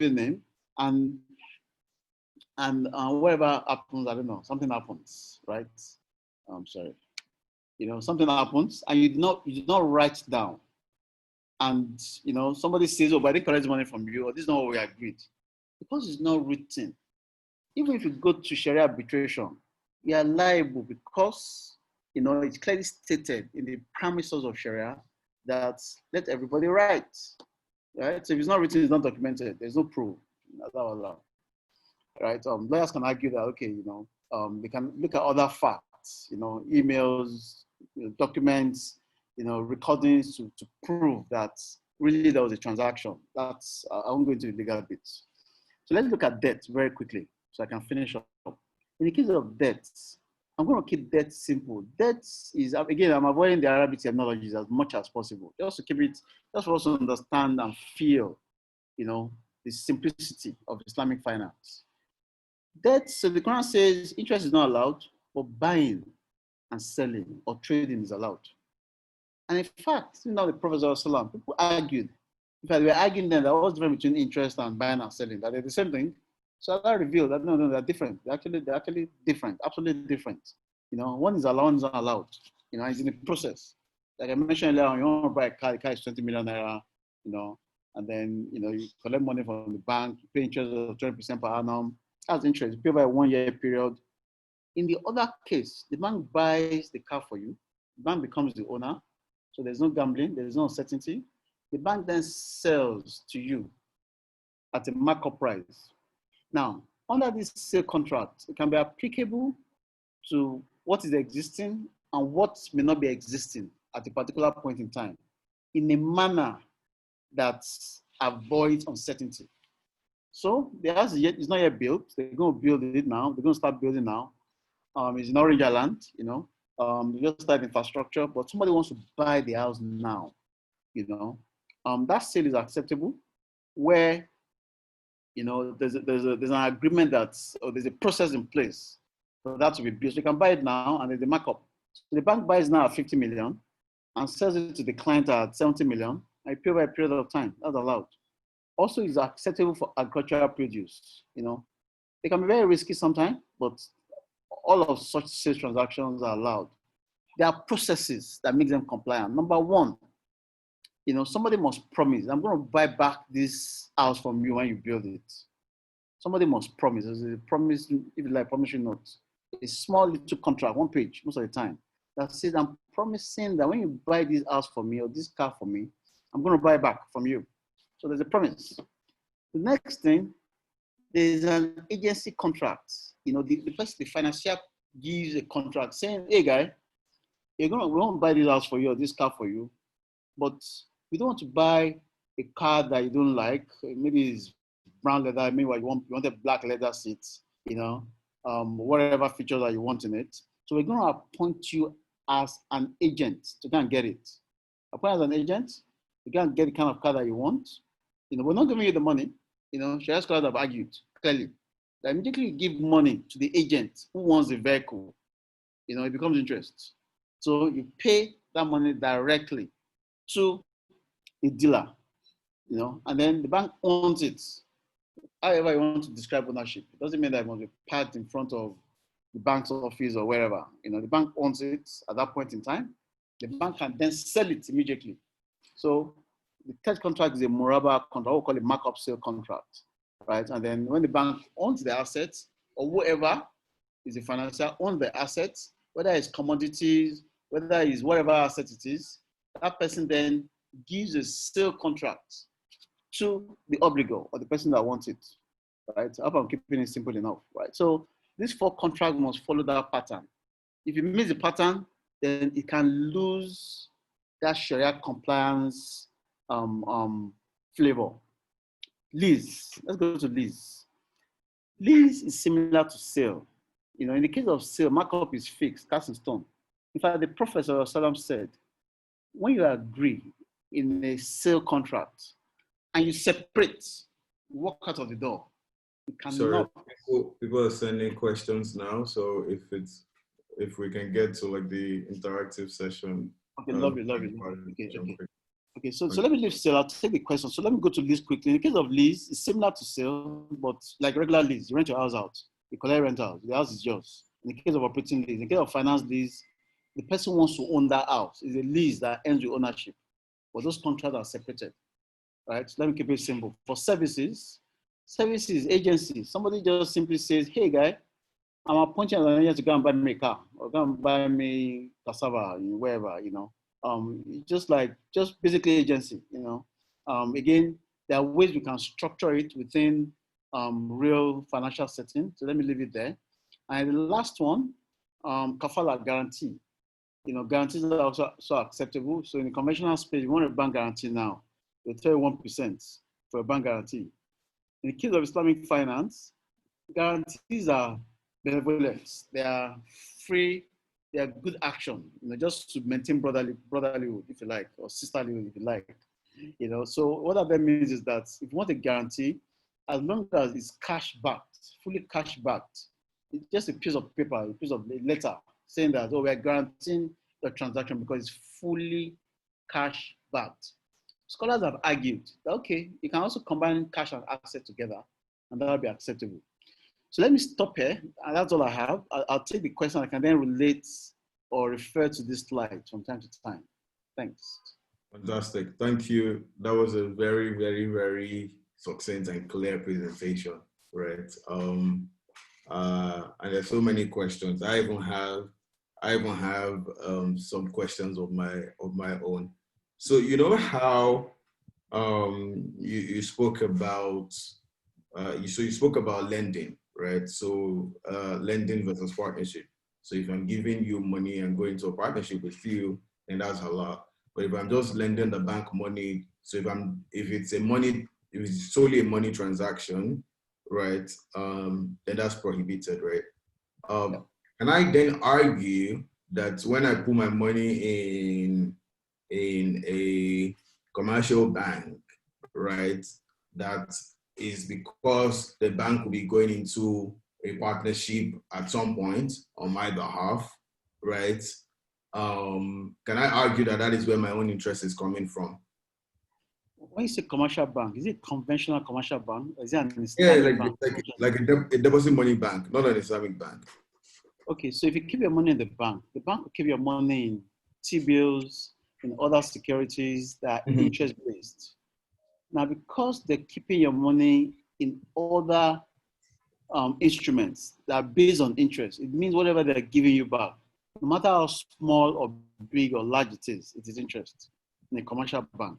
evening, and whatever happens, I don't know, something happens, right? I'm sorry. Something happens, and you did not write down. And, somebody says, oh, but I didn't collect money from you, or this is not what we agreed. Because it's not written. Even if you go to Sharia arbitration, you are liable because, it's clearly stated in the premises of Sharia that let everybody write, right? So if it's not written, it's not documented. There's no proof. Right? Lawyers can argue that, okay, they can look at other facts, emails, documents, recordings to prove that really there was a transaction. That's, I won't go into the legal bits. So let's look at debt very quickly so I can finish up. In the case of debt, I'm going to keep debt simple. Debt is, again, I'm avoiding the Arabic terminologies as much as possible. Just to keep it, just for us to understand and feel, the simplicity of Islamic finance. Debt, so the Quran says interest is not allowed, but buying and selling or trading is allowed. And in fact, the Prophet ﷺ, people argued. In fact, they were arguing then that what's the difference between interest and buying and selling? That they're the same thing. So Allah revealed that no, they're different. They're actually different, absolutely different. One is allowed, one is not allowed. It's in the process. Like I mentioned earlier, you want to buy a car, the car is 20 million naira, and then you collect money from the bank, you pay interest of 20% per annum. That's interest. You pay by a 1 year period. In the other case, the bank buys the car for you. The bank becomes the owner. So there's no gambling, there's no uncertainty. The bank then sells to you at a markup price. Now, under this sale contract, it can be applicable to what is existing and what may not be existing at a particular point in time in a manner that avoids uncertainty. So the house is not yet built. They're going to build it now. They're going to start building now. It's in Orange Island, they just start infrastructure, but somebody wants to buy the house now, that sale is acceptable where, there's an agreement there's a process in place for that to be built. So you can buy it now and there's a markup. So the bank buys now at 50 million and sells it to the client at 70 million. I pay by a period of time. That's allowed. Also, it's acceptable for agricultural produce. They can be very risky sometimes, but all of such sales transactions are allowed. There are processes that make them compliant. Number one, somebody must promise, I'm going to buy back this house from you when you build it. Somebody must promise. There's a promise, if you like, promissory note. A small little contract, 1 page, most of the time, that says, I'm promising that when you buy this house for me or this car for me, I'm going to buy back from you. So there's a promise. The next thing, there's an agency contract. The financier gives a contract saying, hey guy, we want to buy this house for you or this car for you, but we don't want to buy a car that you don't like. Maybe it's brown leather, maybe you want a black leather seat, whatever features that you want in it. So we're going to appoint you as an agent to go and get it. Appoint as an agent, you can get the kind of car that you want. We're not giving you the money. Sharia scholars have argued clearly that immediately you give money to the agent who wants the vehicle, it becomes interest. So you pay that money directly to a dealer, and then the bank owns it. However you want to describe ownership, it doesn't mean that it must be parked in front of the bank's office or wherever. The bank owns it at that point in time. The bank can then sell it immediately. So the third contract is a Muraba contract, we call it markup sale contract, right? And then when the bank owns the assets, or whoever is the financier owns the assets, whether it's commodities, whether it's whatever asset it is, that person then gives a sale contract to the obligor or the person that wants it, right? I hope I'm keeping it simple enough, right? So this 4 contract must follow that pattern. If you miss the pattern, then it can lose that Sharia compliance flavor. Lease, let's go to lease. Lease is similar to sale. In the case of sale, markup is fixed, cast in stone. In fact, the Prophet ﷺ said, when you agree in a sale contract and you separate, you walk out of the door. You cannot. Sorry, people are sending questions now. So if we can get to like the interactive session. Okay, love it. Okay. Okay, so let me leave sale. I'll take the question. So let me go to lease quickly. In the case of lease, it's similar to sale, but like regular lease, you rent your house out. You collect rentals. The house is yours. In the case of operating lease, in the case of finance lease, the person wants to own that house. It's a lease that ends with ownership. But those contracts are separated, right? So let me keep it simple. For services, agencies, somebody just simply says, hey, guy, I'm appointing an engineer to go and buy me a car or go and buy me cassava, wherever, just basically agency, Again, there are ways we can structure it within real financial setting. So let me leave it there. And the last one, kafala guarantee. Guarantees are also so acceptable. So in the conventional space, you want a bank guarantee now. They'll tell you 1% for a bank guarantee. In the case of Islamic finance, guarantees are benevolent. They are free. They are good action, just to maintain brotherlyhood, if you like, or sisterlyhood, if you like. So what that means is that if you want a guarantee, as long as it's cash backed, fully cash backed, it's just a piece of paper, a piece of letter saying that, oh, we are guaranteeing the transaction because it's fully cash backed. Scholars have argued that, okay, you can also combine cash and asset together, and that will be acceptable. So let me stop here, and that's all I have. I'll take the question. I can then relate or refer to this slide from time to time. Thanks. Fantastic. Thank you. That was a very, very, very succinct and clear presentation, right? And there's so many questions. I even have some questions of my own. So you know how you spoke about you spoke about lending, right? So lending versus partnership. So if I'm giving you money and going to a partnership with you, then that's halal. But if I'm just lending the bank money, so if it's solely a money transaction, right? Then that's prohibited, right? And I then argue that when I put my money in a commercial bank, right, that is because the bank will be going into a partnership at some point on my behalf, right? Can I argue that that is where my own interest is coming from? When you say commercial bank, is it conventional commercial bank? Or is it an Islamic bank? Like a deposit money bank, not an Islamic bank. Okay, so if you keep your money in the bank will keep your money in T-bills, in other securities that are interest-based. Now, because they're keeping your money in other instruments that are based on interest, it means whatever they're giving you back, no matter how small or big or large it is interest in a commercial bank,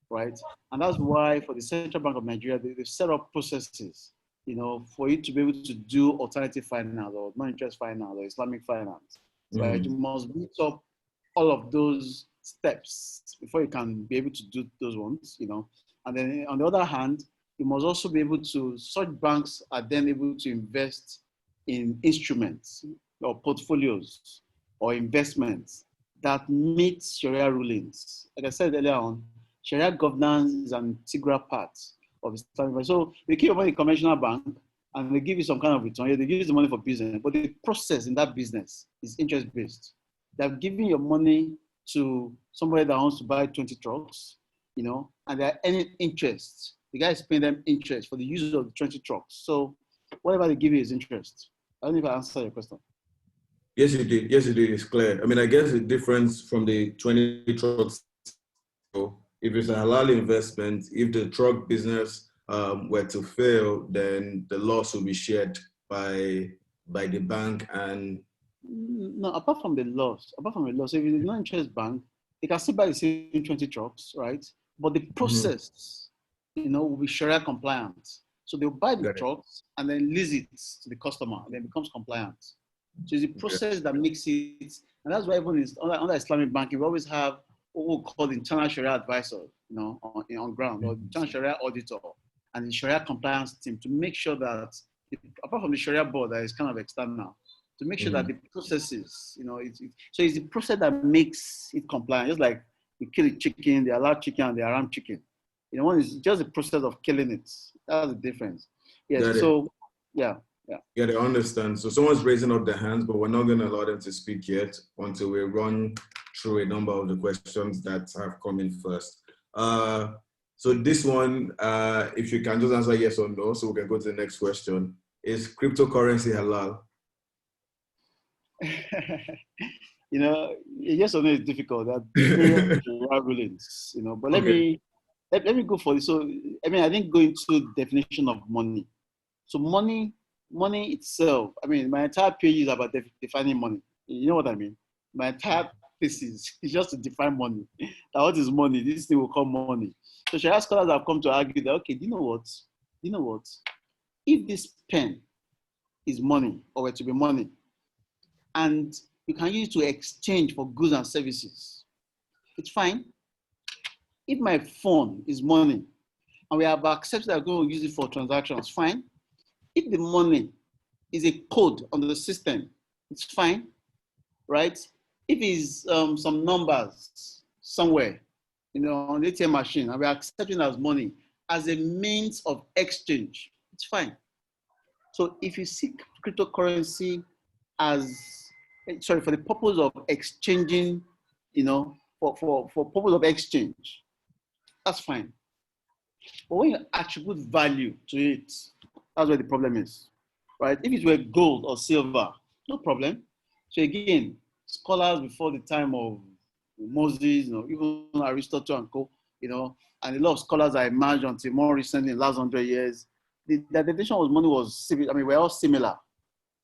right? And that's why for the Central Bank of Nigeria, they've set up processes, for you to be able to do alternative finance or non-interest finance or Islamic finance. Right? You must meet up all of those steps before you can be able to do those ones, And then on the other hand, you must also be able to, such banks are then able to invest in instruments or portfolios or investments that meet Sharia rulings. Like I said earlier on, Sharia governance is an integral part of Islamic. So they keep your money in a conventional bank and they give you some kind of return. They use the money for business, but the process in that business is interest-based. They're giving your money to somebody that wants to buy 20 trucks, and they're earning interest. The guy is paying them interest for the use of the 20 trucks. So whatever they give you is interest. I don't know if I answered your question. Yes, you did. Yes, you did. It's clear. I mean, I guess the difference from the 20 trucks, if it's a halal investment, if the truck business were to fail, then the loss will be shared by the bank. And no, apart from the loss, so if it's a non-interest bank, they can still buy the same 20 trucks, right? But the process, will be Sharia compliant. So they'll buy the trucks and then lease it to the customer, and then it becomes compliant. So it's the process that makes it, and that's why even under Islamic banking, we always have what we call the internal Sharia advisor, on ground, or the internal Sharia auditor, and the Sharia compliance team to make sure that, apart from the Sharia board that is kind of external, to make sure that the processes, so it's the process that makes it compliant. Just like you kill a chicken, the halal chicken and the haram chicken. One is just the process of killing it. That's the difference. Yes. So, yeah. Yeah, they understand. So someone's raising up their hands, but we're not going to allow them to speak yet until we run through a number of the questions that have come in first. So this one, if you can just answer yes or no, so we can go to the next question. Is cryptocurrency halal? Yes or no is difficult. There are various rulings, but let Okay. me go for this. So, I didn't go into definition of money. So money itself, my entire page is about defining money. You know what I mean? My entire thesis is just to define money. Now, what is money? This thing will call money. So Sharia scholars have come to argue that, okay, do you know what? If this pen is money, or were to be money, and you can use it to exchange for goods and services, it's fine. If my phone is money, and we have accepted that we're going to use it for transactions, fine. If the money is a code on the system, it's fine, right? If it's some numbers somewhere, on the ATM machine, and we're accepting as money as a means of exchange, it's fine. So if you see cryptocurrency for the purpose of exchanging, for purpose of exchange, that's fine. But when you attribute value to it, that's where the problem is, right? If it were gold or silver, no problem. So again, scholars before the time of Moses, even Aristotle and co, and a lot of scholars I emerged until more recently, in the last 100 years, the definition of money was similar. We're all similar,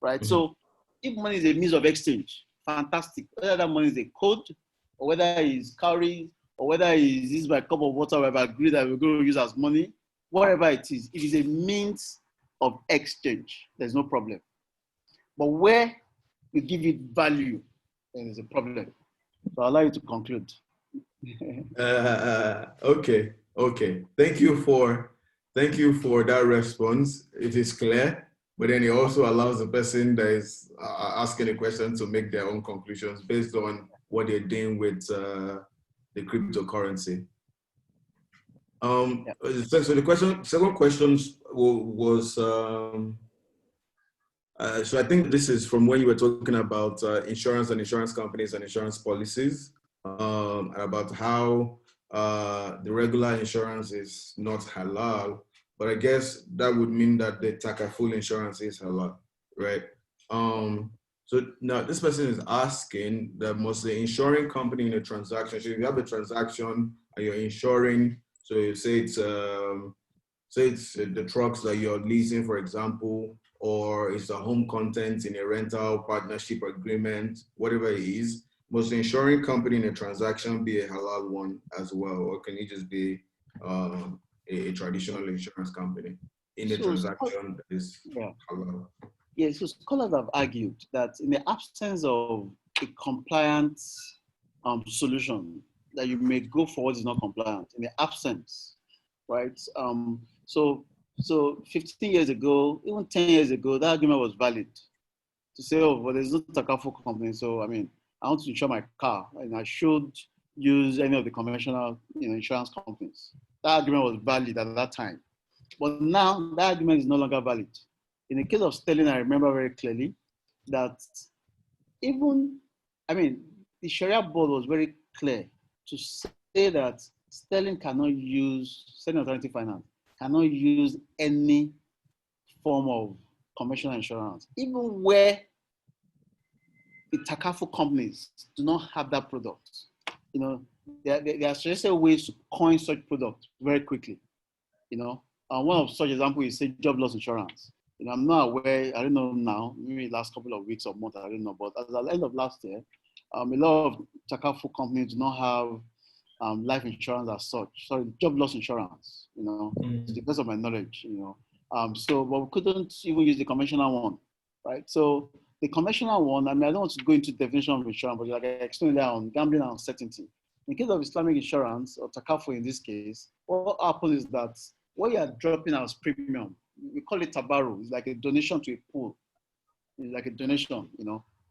right? Mm-hmm. So if money is a means of exchange, fantastic. Whether that money is a code, or whether it's cowries, or whether it's this by a cup of water, we've agreed that we're going to use as money, whatever it is a means of exchange, there's no problem. But where we give it value, then there's a problem. So I'll allow you to conclude. Okay. Thank you for that response. It is clear, but then it also allows the person that is asking a question to make their own conclusions based on what they're doing with the cryptocurrency. So the second question was, so I think this is from when you were talking about insurance and insurance companies and insurance policies, about how the regular insurance is not halal, but I guess that would mean that the takaful insurance is halal, right? So now this person is asking that must the insuring company in a transaction, so if you have a transaction and you're insuring, so you say it's the trucks that you're leasing, for example, or it's the home contents in a rental partnership agreement, whatever it is, must the insuring company in a transaction be a halal one as well, or can it just be a traditional insurance company in a transaction that is halal? Yeah, so scholars have argued that in the absence of a compliant solution, that you may go for what is not compliant. In the absence, right? So 15 years ago, even 10 years ago, that argument was valid to say, oh, well, there's no takaful company, so I want to insure my car, and I should use any of the conventional, insurance companies. That argument was valid at that time, but now that argument is no longer valid. In the case of sterling, I remember very clearly that even, the Sharia board was very clear to say that sterling alternative finance cannot use any form of conventional insurance, even where the takaful companies do not have that product. There are suggested ways to coin such product very quickly. One of such example is, say, job loss insurance. I'm not aware, I don't know now, maybe last couple of weeks or months, I don't know, but at the end of last year, a lot of takaful companies do not have life insurance as such. Sorry, job loss insurance, to the best of my knowledge, but we couldn't even use the conventional one, right? So the conventional one, I don't want to go into the definition of insurance, but like I explained there on gambling and uncertainty. In case of Islamic insurance, or takaful in this case, what happens is that what you are dropping as premium, we call it tabaru. It's like a donation to a pool. It's like a donation,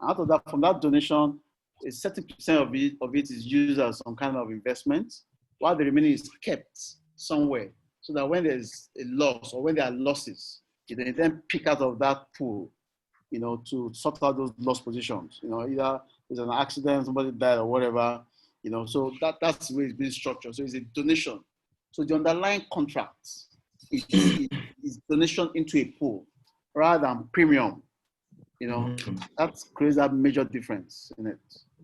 Out of that, from that donation, a certain percent of it is used as some kind of investment, while the remaining is kept somewhere, so that when there's a loss or when there are losses, you then pick out of that pool, to sort out those lost positions. Either there's an accident, somebody died or whatever, So that's the way it's being structured. So it's a donation. So the underlying contract is donation into a pool rather than premium. That creates that major difference in it.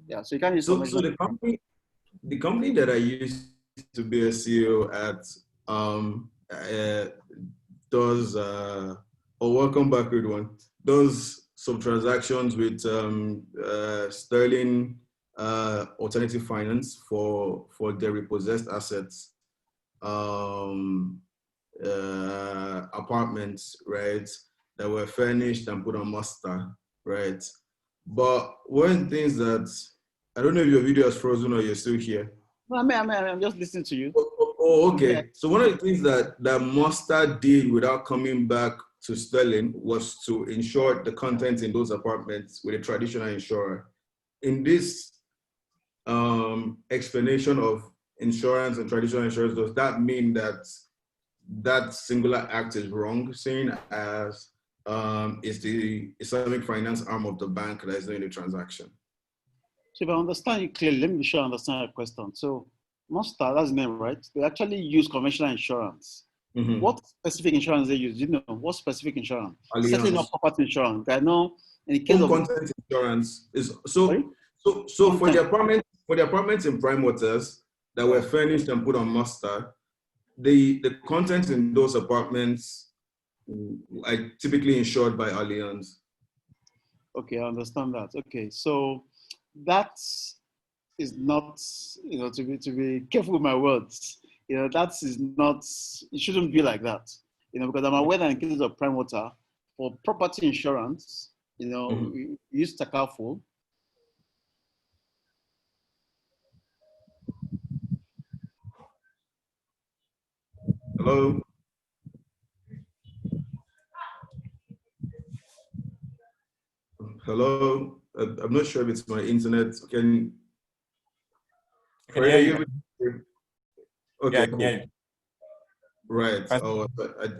Yeah. So you can't use so the company that I used to be a CEO at does welcome back, Ridwan, does some transactions with Sterling alternative finance for their repossessed assets, apartments, right, that were furnished and put on muster, right? But one of the things that, I don't know if your video is frozen or you're still here. No, I'm just listening to you. Okay. So one of the things that Muster did without coming back to Sterling was to insure the contents in those apartments with a traditional insurer. In this explanation of insurance and traditional insurance, does that mean that that singular act is wrong, saying as is the Islamic finance arm of the bank that is doing the transaction? So if I understand you clearly, let me be sure I understand your question. So Monster, that's the name, right? They actually use conventional insurance. Mm-hmm. What specific insurance they use? Do you know what specific insurance? Allianz. Certainly not property insurance. I know in the case of content insurance is so for the apartments in prime waters that were furnished and put on muster, the contents in those apartments are typically insured by Allianz. Okay, I understand that. Okay, so that is not, to be careful with my words. That is not, it shouldn't be like that. Because I'm aware that in cases of prime water, for property insurance, we use takaful. Hello? Hello? I'm not sure if it's my internet. Can you? Okay, cool. Yeah. Right. Oh,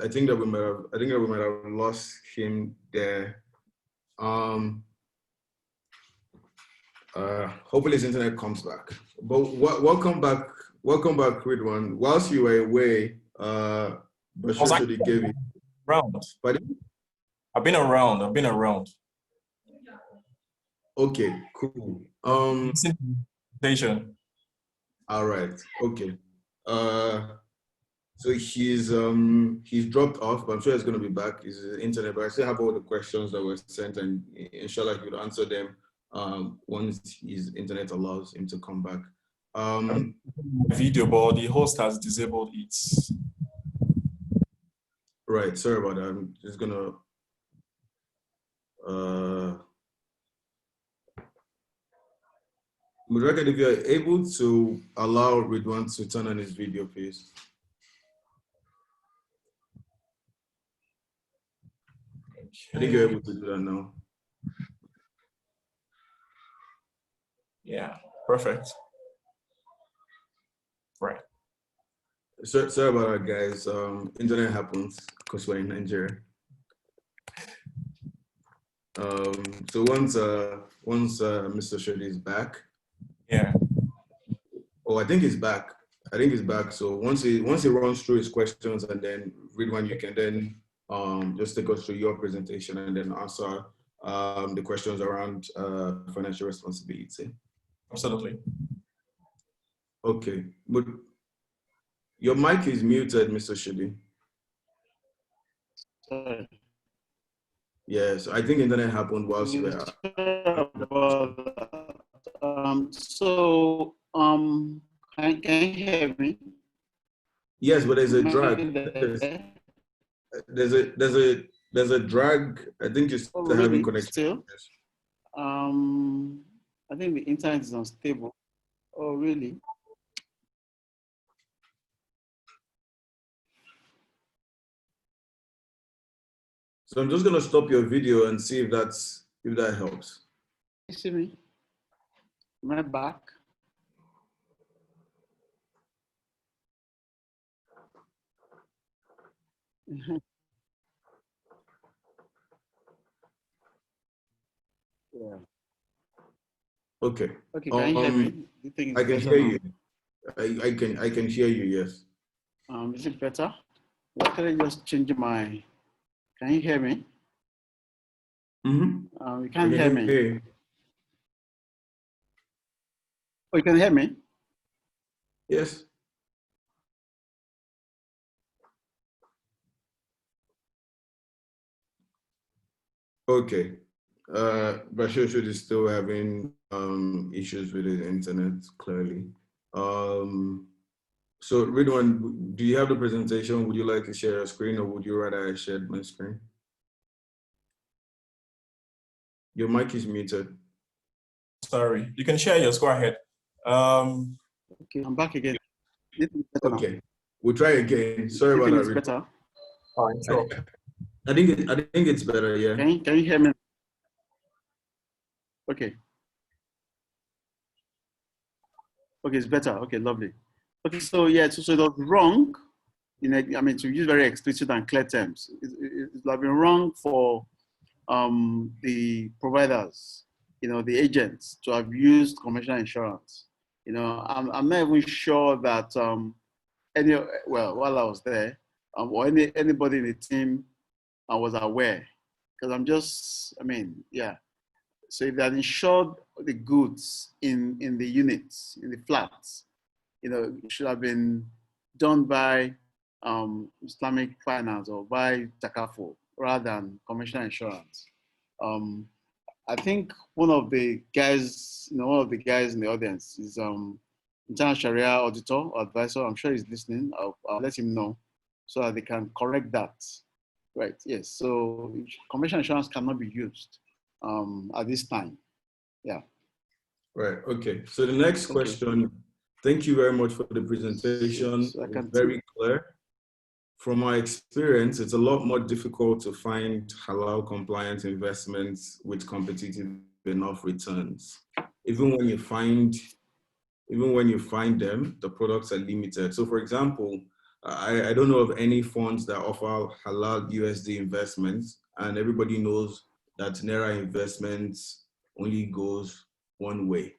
I think that we might have lost him there. Hopefully his internet comes back. But welcome back, Ridwan. Whilst you were away, Basheer gave you around. Pardon? I've been around. Okay, cool. All right. Okay. So he's dropped off, but I'm sure he's going to be back. His internet, but I still have all the questions that were sent, and inshallah he will answer them once his internet allows him to come back. Video, but the host has disabled it. Right. Sorry about that. I'm just gonna. Mudraka, if you're able to allow Ridwan to turn on his video, please. I think you're able to do that now. Yeah, perfect. Right. Sorry about that, guys. Internet happens because we're in Nigeria. So once Mr. Oshodi is back. Yeah. Oh, I think he's back. So once he runs through his questions, and then Ridwan, you can then just take us through your presentation and then answer the questions around financial responsibility. Absolutely. Okay, but your mic is muted, Mr. Oshodi. Yes, I think internet happened whilst you were. Can you hear me? Yes, but there's a drag. There's a drag. I think you're still having connection. Still? I think the internet is unstable. Oh, really? So I'm just gonna stop your video and see if that helps. You see me? Am I back? Yeah. Okay. Okay, can you hear me? Do you think I it's can better hear now? you. I can hear you. Yes. Is it better? What can I just change my? Can you hear me? Mm-hmm. You I can't can hear me. hear you. Oh, you can hear me? Yes. Okay. Basheer is still having issues with his internet, clearly. So Ridwan, do you have the presentation? Would you like to share a screen, or would you rather I shared my screen? Your mic is muted. Sorry. You can share yours. Go ahead. Okay, I'm back again. This is better now. Okay, we'll try again. Sorry Do you about think that, it's Ridwan. better? All right, sure. I think it's better. Yeah. Can you hear me? Okay. Okay, it's better. Okay, lovely. Okay, so yeah, so it was wrong. I mean, to use very explicit and clear terms, it's been wrong for the providers, the agents to have used commercial insurance. I'm not even sure that while I was there, or anybody in the team was aware, because yeah. So if they had insured the goods in the units, in the flats, it should have been done by Islamic finance or by Takaful rather than commercial insurance. I think one of the guys in the audience is internal Sharia auditor or advisor. I'm sure he's listening. I'll let him know so that they can correct that. Right. Yes. So commercial insurance cannot be used at this time. Yeah. Right. Okay. So the next question. Thank you very much for the presentation. So It was very clear. From my experience, it's a lot more difficult to find halal compliant investments with competitive enough returns. Even when you find them, the products are limited. So for example, I don't know of any funds that offer halal USD investments, and everybody knows that Naira investments only goes one way.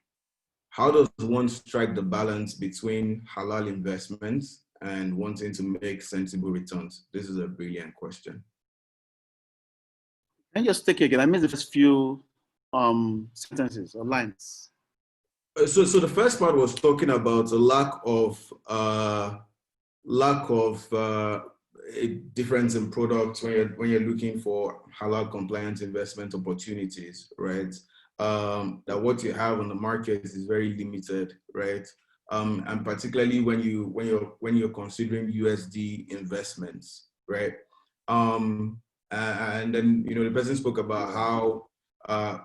How does one strike the balance between halal investments and wanting to make sensible returns? This is a brilliant question. Can you just take it again? I missed the first few sentences or lines. So the first part was talking about a lack of a difference in products when you're looking for halal compliant investment opportunities, right? That what you have on the market is very limited, right? And particularly when you're considering USD investments, right? And then the person spoke about how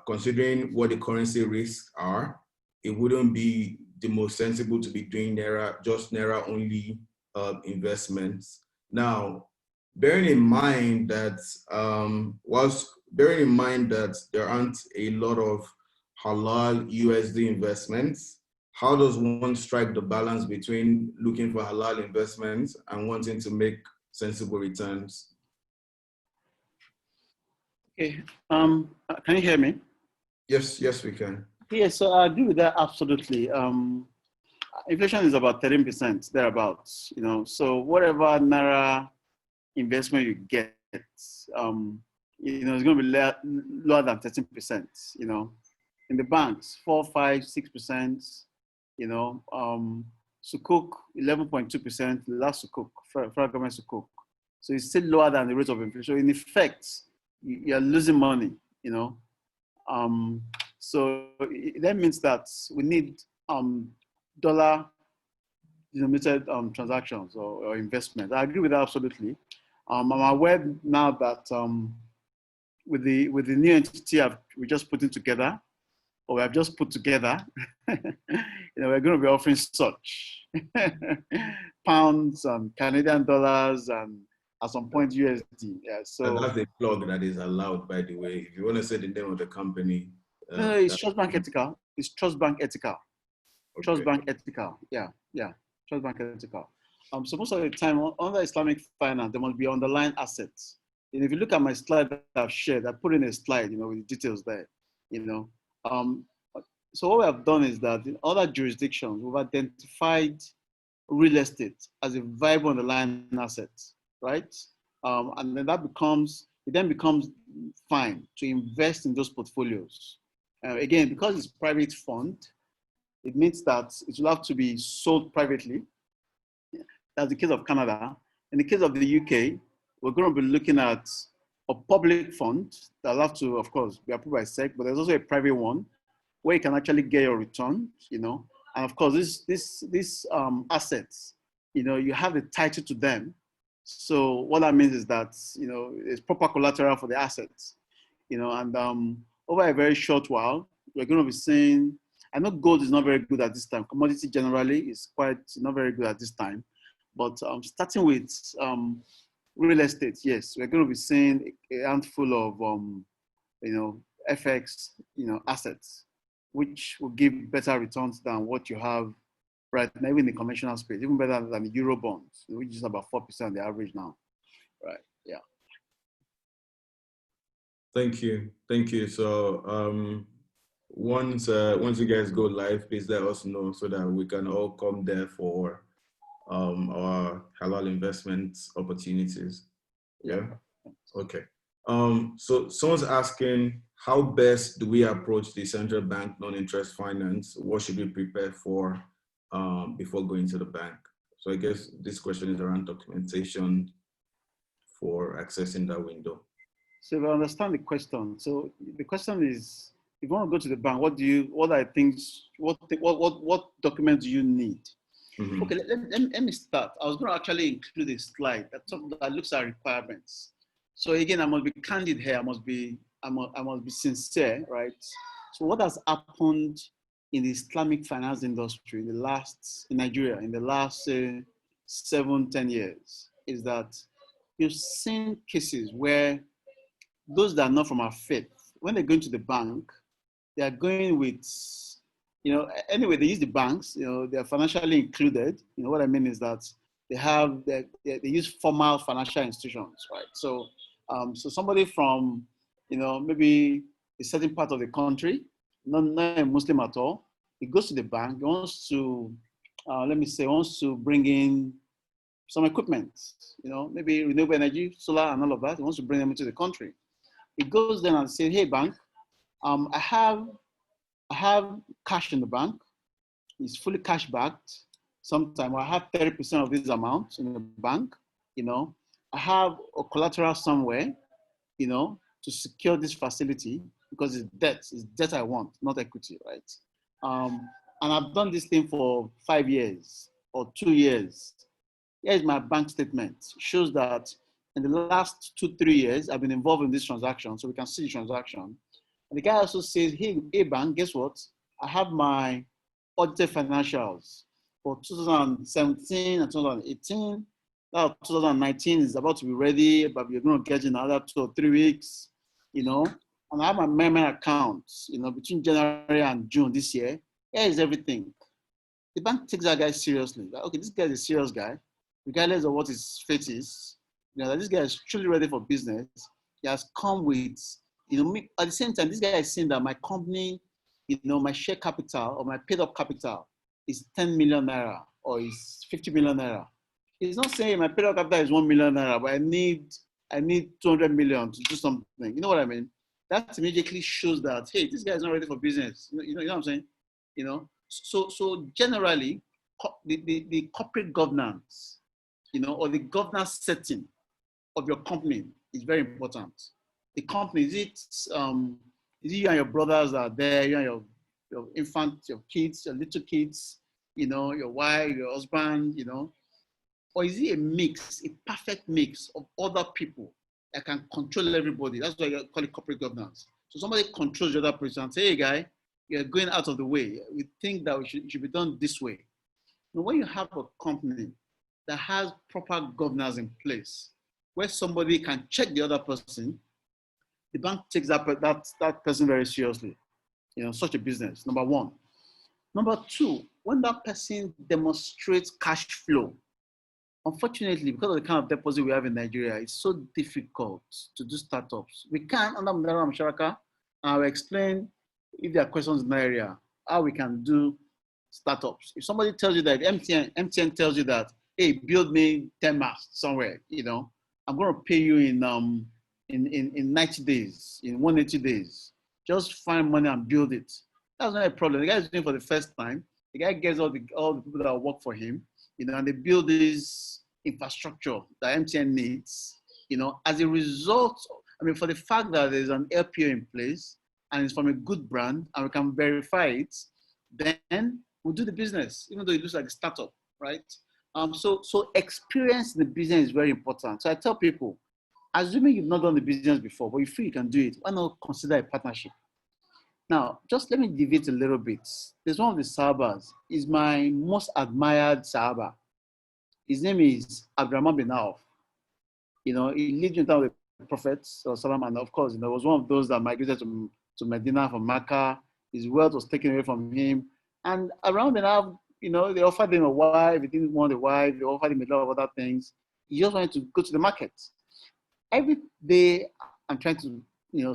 considering what the currency risks are, it wouldn't be the most sensible to be doing Naira only investments. Now, bearing in mind that there aren't a lot of halal USD investments, how does one strike the balance between looking for halal investments and wanting to make sensible returns? Okay. Can you hear me? Yes, we can. Yes, so I agree with that absolutely. Inflation is about 13% thereabouts, so whatever Naira investment you get, it's going to be lower than 13%, in the banks, 4, 5, 6%, Sukuk, 11.2%, last Sukuk, federal government Sukuk. So it's still lower than the rate of inflation. In effect, you're losing money, so that means that we need dollar denominated transactions or investments. I agree with that absolutely. I'm aware now that with the new entity we just putting together, or we have just put together, we're going to be offering such pounds and Canadian dollars and at some point USD. Yeah, so that's a plug that is allowed, by the way. If you want to say the name of the company. No, it's Trust Bank Ethical. It's Trust Bank Ethical. Okay. Trust Bank Ethical. Yeah. Trust Bank Ethical. So most of the time under Islamic finance, there must be underlying assets. And if you look at my slide that I've shared, I put in a slide, with the details there. So what we have done is that in other jurisdictions, we've identified real estate as a viable underlying asset, right? And then it then becomes fine to invest in those portfolios. Again, because it's private fund, it means that it will have to be sold privately. That's the case of Canada. In the case of the UK, we're going to be looking at a public fund that will have to, of course, be approved by SEC, but there's also a private one where you can actually get your return, and of course, these assets, you have the title to them. So what that means is that, it's proper collateral for the assets, and over a very short while, we're going to be seeing, I know gold is not very good at this time. Commodity generally is quite not very good at this time. But starting with real estate, yes, we're going to be seeing a handful of, FX, assets, which will give better returns than what you have right now, even in the conventional space, even better than the Euro bonds, which is about 4% the average now, right? Yeah. Thank you. So once you guys go live, please let us know so that we can all come there for our halal investment opportunities. Yeah. Okay. So someone's asking, how best do we approach the central bank non-interest finance? What should we prepare for before going to the bank? So I guess this question is around documentation for accessing that window. So if I understand the question, so the question is, if you want to go to the bank, what documents do you need? Mm-hmm. Okay, let me start. I was going to actually include a slide that looks at requirements. So again, I must be candid here. I must be sincere, right? So what has happened in the Islamic finance industry in Nigeria in the last 7-10 years is that you've seen cases where those that are not from our faith, when they go into the bank, they are going with, anyway, they use the banks, they are financially included. What I mean is that they use formal financial institutions, right? So somebody from, maybe a certain part of the country, not a Muslim at all, he goes to the bank, he wants to, wants to bring in some equipment, maybe renewable energy, solar and all of that. He wants to bring them into the country. He goes then and says, hey, bank, I have cash in the bank. It's fully cash backed. Sometimes I have 30% of this amount in the bank. I have a collateral somewhere, to secure this facility because it's debt. It's debt I want, not equity, right? And I've done this thing for 5 years or 2 years. Here's my bank statement. It shows that in the last 2-3 years, I've been involved in this transaction, so we can see the transaction. And the guy also says, hey, bank, guess what? I have my audited financials for 2017 and 2018. Now 2019 is about to be ready, but we're going to get in another 2 or 3 weeks, And I have my member accounts, between January and June this year. Here is everything. The bank takes that guy seriously. Like, okay, this guy is a serious guy, regardless of what his faith is. This guy is truly ready for business. He has come with, at the same time, this guy is saying that my company, my share capital or my paid up capital is 10 million naira or is 50 million naira. He's not saying my paid up capital is 1 million naira, but I need 200 million to do something. You know what I mean? That immediately shows that, hey, this guy is not ready for business. You know what I'm saying? So generally, the corporate governance, or the governance setting of your company is very important. The company, is it you and your brothers are there, you and your infant, your kids, your little kids, your wife, your husband, or is it a mix, a perfect mix of other people that can control everybody? That's why you call it corporate governance. So somebody controls the other person and say, hey guy, you're going out of the way. We think that it should be done this way. Now, when you have a company that has proper governance in place, where somebody can check the other person, the bank takes that person very seriously. Such a business, number one. Number two, when that person demonstrates cash flow, unfortunately, because of the kind of deposit we have in Nigeria, it's so difficult to do startups. We can, under Mdara Msharaka, and I'll explain if there are questions in that area. how we can do startups. If somebody tells you that, MTN tells you that, hey, build me 10 masts somewhere, I'm going to pay you in 90 days, in 180 days. Just find money and build it. That's not a problem. The guy is doing it for the first time. The guy gets all the people that work for him, and they build this infrastructure that MTN needs, as a result. For the fact that there's an LPO in place and it's from a good brand and we can verify it, then we'll do the business, even though it looks like a startup, right? So experience in the business is very important. So I tell people, assuming you've not done the business before, but you feel you can do it, why not consider a partnership? Now, just let me deviate a little bit. There's one of the Sahabas. He's my most admired Sahaba. His name is Abdurrahman bin Auf. He lived in town with the Prophet, and of course, was one of those that migrated to Medina from Mecca. His wealth was taken away from him. And around bin Auf, they offered him a wife. He didn't want a wife. They offered him a lot of other things. He just wanted to go to the market. Every day, I'm trying to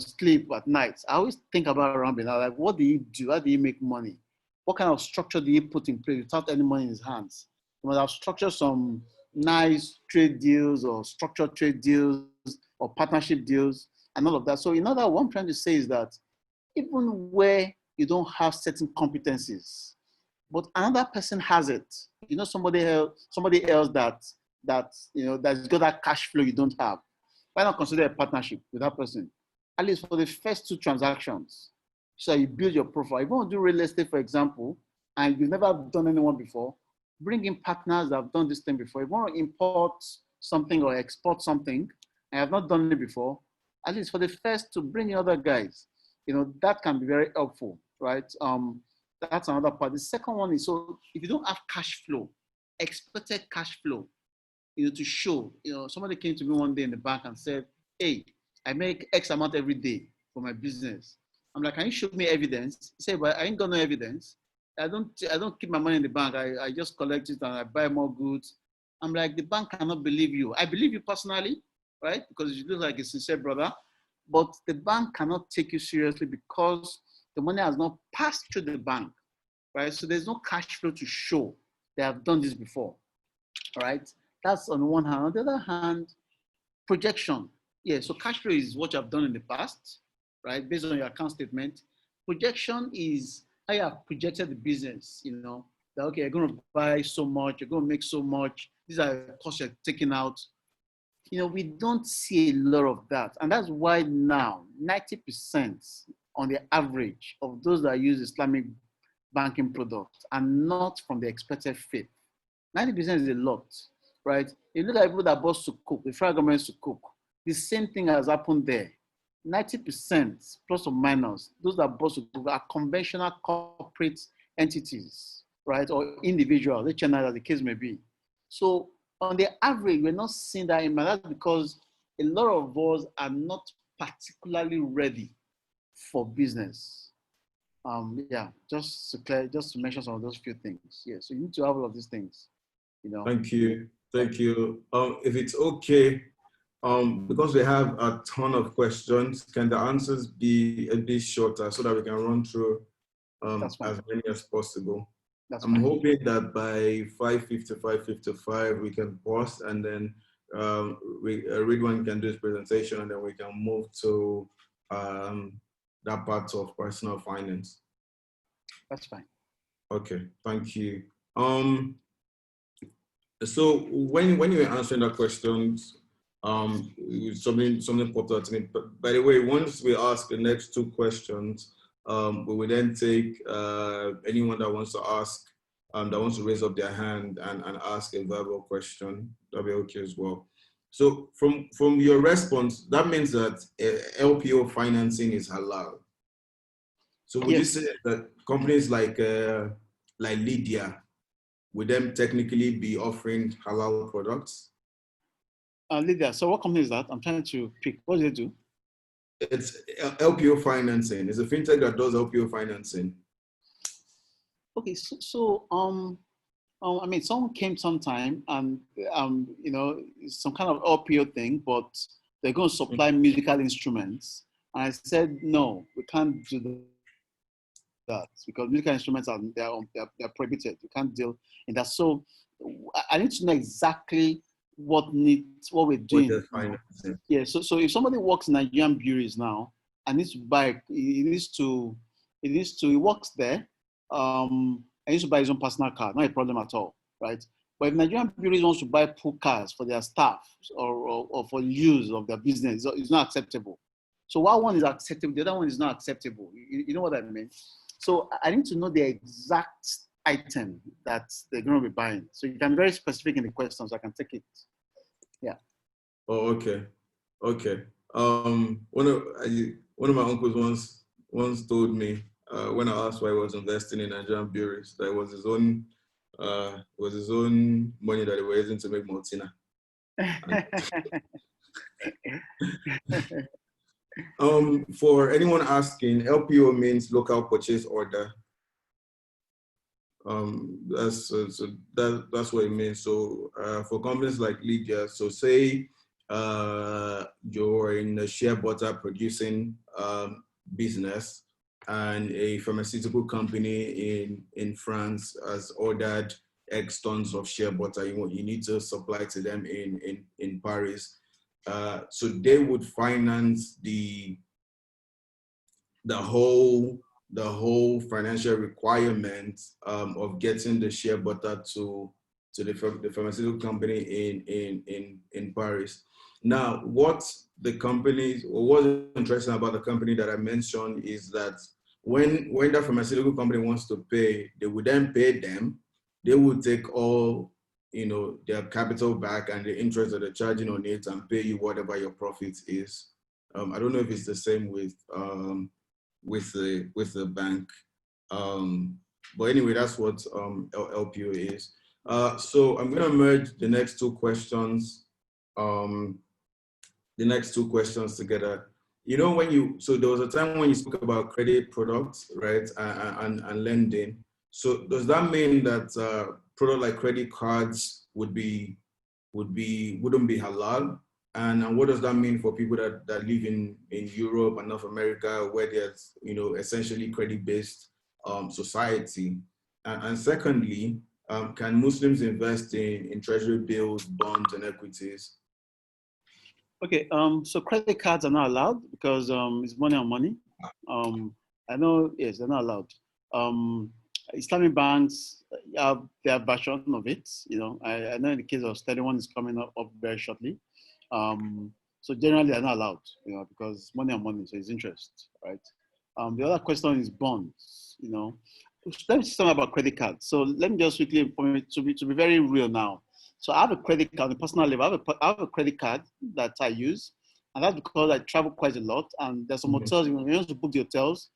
sleep at night. I always think about Ram bin Auf, like, what do you do? How do you make money? What kind of structure do you put in place without any money in his hands? You must have structured some nice trade deals or structured trade deals or partnership deals and all of that. So what I'm trying to say is that even where you don't have certain competencies, but another person has it, somebody else that's got that cash flow you don't have, why not consider a partnership with that person? At least for the first 2 transactions. So you build your profile. If you want to do real estate, for example, and you've never done anyone before, bring in partners that have done this thing before. If you want to import something or export something, and have not done it before, at least for the first to bring in other guys, that can be very helpful, right? That's another part. The second one is, so if you don't have cash flow, expected cash flow, to show, somebody came to me one day in the bank and said, hey, I make X amount every day for my business. I'm like, can you show me evidence? He said, but I ain't got no evidence. I don't keep my money in the bank. I just collect it and I buy more goods. I'm like, the bank cannot believe you. I believe you personally, right? Because you look like a sincere brother, but the bank cannot take you seriously because the money has not passed through the bank, right? So there's no cash flow to show they have done this before, right? That's on the one hand. On the other hand, projection. Yeah, so cash flow is what you have done in the past, right? Based on your account statement. Projection is how you have projected the business, that, okay, you're going to buy so much, you're going to make so much, these are the costs you're taking out. We don't see a lot of that. And that's why now 90% on the average of those that use Islamic banking products are not from the expected faith. 90% is a lot, right? You look at people that bought Sukuk, the federal government Sukuk, the same thing has happened there. 90% plus or minus, those that bought Sukuk are conventional corporate entities, right? Or individuals, HNI as the case may be. So on the average, we're not seeing that in that's because a lot of us are not particularly ready for business. Just to mention some of those few things. Yeah, so you need to have all of these things, Thank you. If it's okay, because we have a ton of questions, can the answers be a bit shorter so that we can run through as many as possible? I'm hoping that by 5:50, 5:55, we can pause and then Ridwan can do his presentation and then we can move to that part of personal finance. That's fine. Okay, thank you. So when you were answering the questions, something popped out to me. But by the way, once we ask the next 2 questions, we will then take anyone that wants to ask, that wants to raise up their hand and ask a verbal question. That'll be okay as well. So from your response, that means that LPO financing is halal. So would you say that companies like Lydia, would them technically be offering halal products? Lydia, so what company is that? I'm trying to pick. What do they do? It's LPO financing. It's a fintech that does LPO financing. Okay, so someone came sometime and some kind of LPO thing, but they're going to supply musical instruments. And I said, no, we can't do that. that because musical instruments are they're prohibited. You can't deal in that. So I need to know exactly what we're What doing. they're financing. Yeah. So if somebody works in Nigerian breweries now and needs to buy, he works there, and needs to buy his own personal car, not a problem at all, right? But if Nigerian breweries wants to buy pool cars for their staff or for use of their business, it's not acceptable. So while one is acceptable, the other one is not acceptable. You know what I mean? So I need to know the exact item that they're going to be buying. So you can be very specific in the questions. I can take it. Yeah. Oh, okay, okay. One of my uncles once told me when I asked why he was investing in Nigerian breweries that it was his own money that he was using to make Maltina. For anyone asking, LPO means local purchase order. That's what it means. So for companies like Lydia, so say you're in a shea butter producing business, and a pharmaceutical company in France has ordered X tons of shea butter. You need to supply to them in Paris. So they would finance the whole financial requirement of getting the shea butter to the pharmaceutical company in Paris. Now, what's interesting about the company that I mentioned is that when the pharmaceutical company wants to pay, they would then pay them. They would take all their capital back and the interest that they're charging on it and pay you whatever your profit is. I don't know if it's the same with the bank. But anyway, that's what LPO is. So I'm gonna merge the next two questions together. So there was a time when you spoke about credit products, right, and lending. So does that mean that product like credit cards wouldn't be halal? And what does that mean for people that live in Europe and North America, where there's essentially credit-based society? And secondly, can Muslims invest in treasury bills, bonds, and equities? Okay. So credit cards are not allowed because it's money on money. I know. Yes, they're not allowed. Islamic banks have their version of it. I know in the case of Sterling, one is coming up very shortly. So generally, they're not allowed, because money on money, so it's interest, right? The other question is bonds. Let me say something about credit cards. So let me just quickly inform you to be very real now. So I have a credit card on a personal level. I have a credit card that I use, and that's because I travel quite a lot. And there's some hotels, when you want to book the hotels,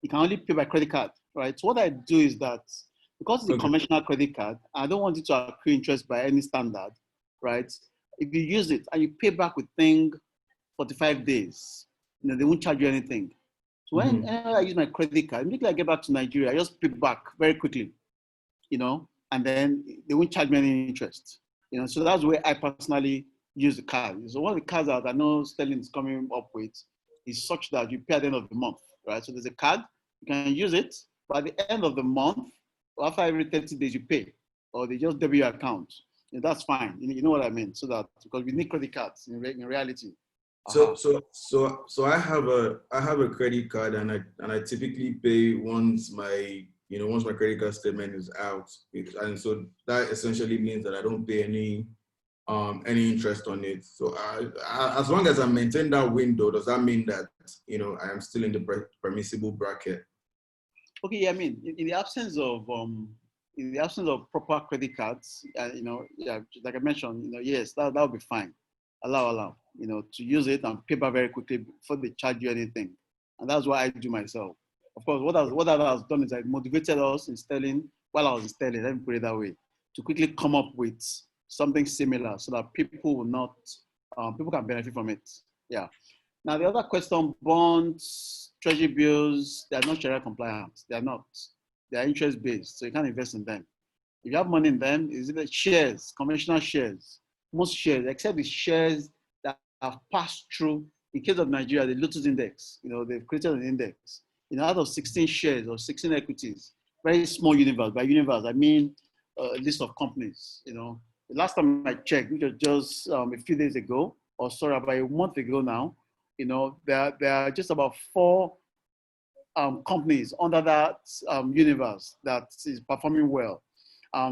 you can only pay by credit card, right? So what I do is that because it's a conventional credit card, I don't want it to accrue interest by any standard, right? If you use it and you pay back within 45 days, they won't charge you anything. So when I use my credit card, immediately I get back to Nigeria, I just pay back very quickly, and then they won't charge me any interest. So that's the way I personally use the card. So one of the cards that I know Sterling is coming up with is such that you pay at the end of the month, right? So there's a card, you can use it, but at the end of the month, after every 30 days you pay, or they just debit your account. That's fine. You know what I mean? So that, because we need credit cards in reality. So I have a credit card, and I typically pay once my credit card statement is out, and so that essentially means that I don't pay any interest on it. So as long as I maintain that window, does that mean that I am still in the permissible bracket? Okay, yeah, I mean, in the absence of proper credit cards, yeah, like I mentioned, yes, that would be fine. Allow, to use it and pay back very quickly before they charge you anything. And that's what I do myself. Of course, what that has done is I motivated us in Sterling, while I was in Sterling, let me put it that way, to quickly come up with something similar so that people can benefit from it. Yeah. Now, the other question, bonds, treasury bills, they are not Sharia compliant. They are not. They are interest based, so you can't invest in them. If you have money in them, is it shares, conventional shares? Most shares, except the shares that have passed through, in case of Nigeria, the Lotus Index. They've created an index. out of 16 shares or 16 equities, very small universe. By universe, I mean a list of companies. The last time I checked, which was just a few days ago, or sorry, about a month ago now, there are just about 4 companies under that universe that is performing well.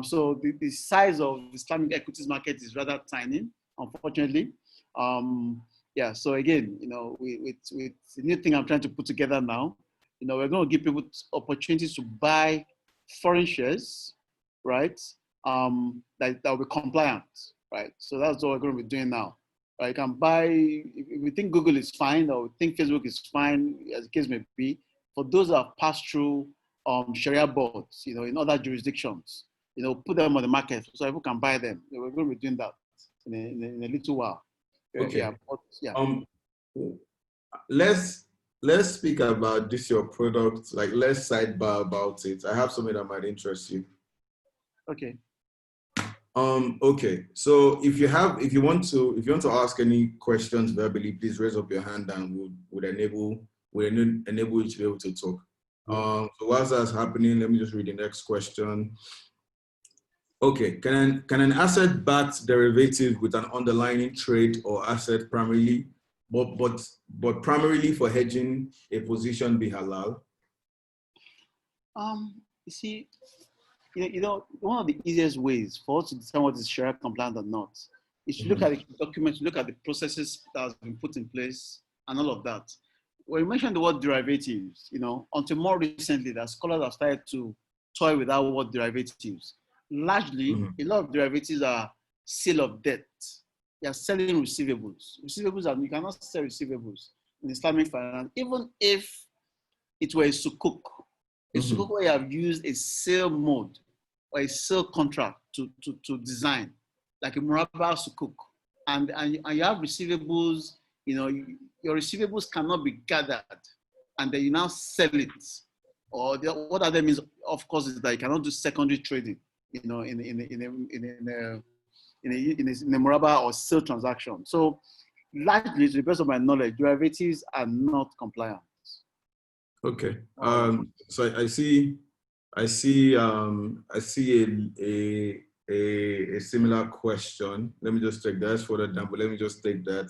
So the size of the Islamic equities market is rather tiny, unfortunately. Yeah, so again, with the new thing I'm trying to put together now, we're going to give people opportunities to buy foreign shares, right? That will be compliant, right? So that's what we're going to be doing now. Right? You can buy, if we think Google is fine, or we think Facebook is fine, as the case may be, for those that have passed through Sharia boards, in other jurisdictions, put them on the market so people can buy them. We're going to be doing that in a little while. Okay. Yeah. Let's speak about this, your product. Like, let's sidebar about it. I have something that might interest you. Okay. Okay. So if you want to ask any questions verbally, please raise up your hand and would enable you to be able to talk. So whilst that's happening, let me just read the next question. Okay, can an asset-backed derivative with an underlying trade or asset primarily, but primarily for hedging a position be halal? You see, one of the easiest ways for us to determine what is Sharia compliant or not is to look at the documents, look at the processes that have been put in place, and all of that. When you mentioned the word derivatives, until more recently, that scholars have started to toy with that word derivatives. Largely, a lot of derivatives are sale of debt. They are selling receivables. You cannot sell receivables in Islamic finance, even if it were a sukuk. A sukuk where you have used a sale mode or a sale contract to design, like a murabba sukuk, and you have receivables. Your receivables cannot be gathered, and then you now sell it. Or what other means, of course, is that you cannot do secondary trading. In a murabba or sale transaction. So, largely, to the best of my knowledge, derivatives are not compliant. Okay. So I see a similar question. Let me just take that further down, but let me just take that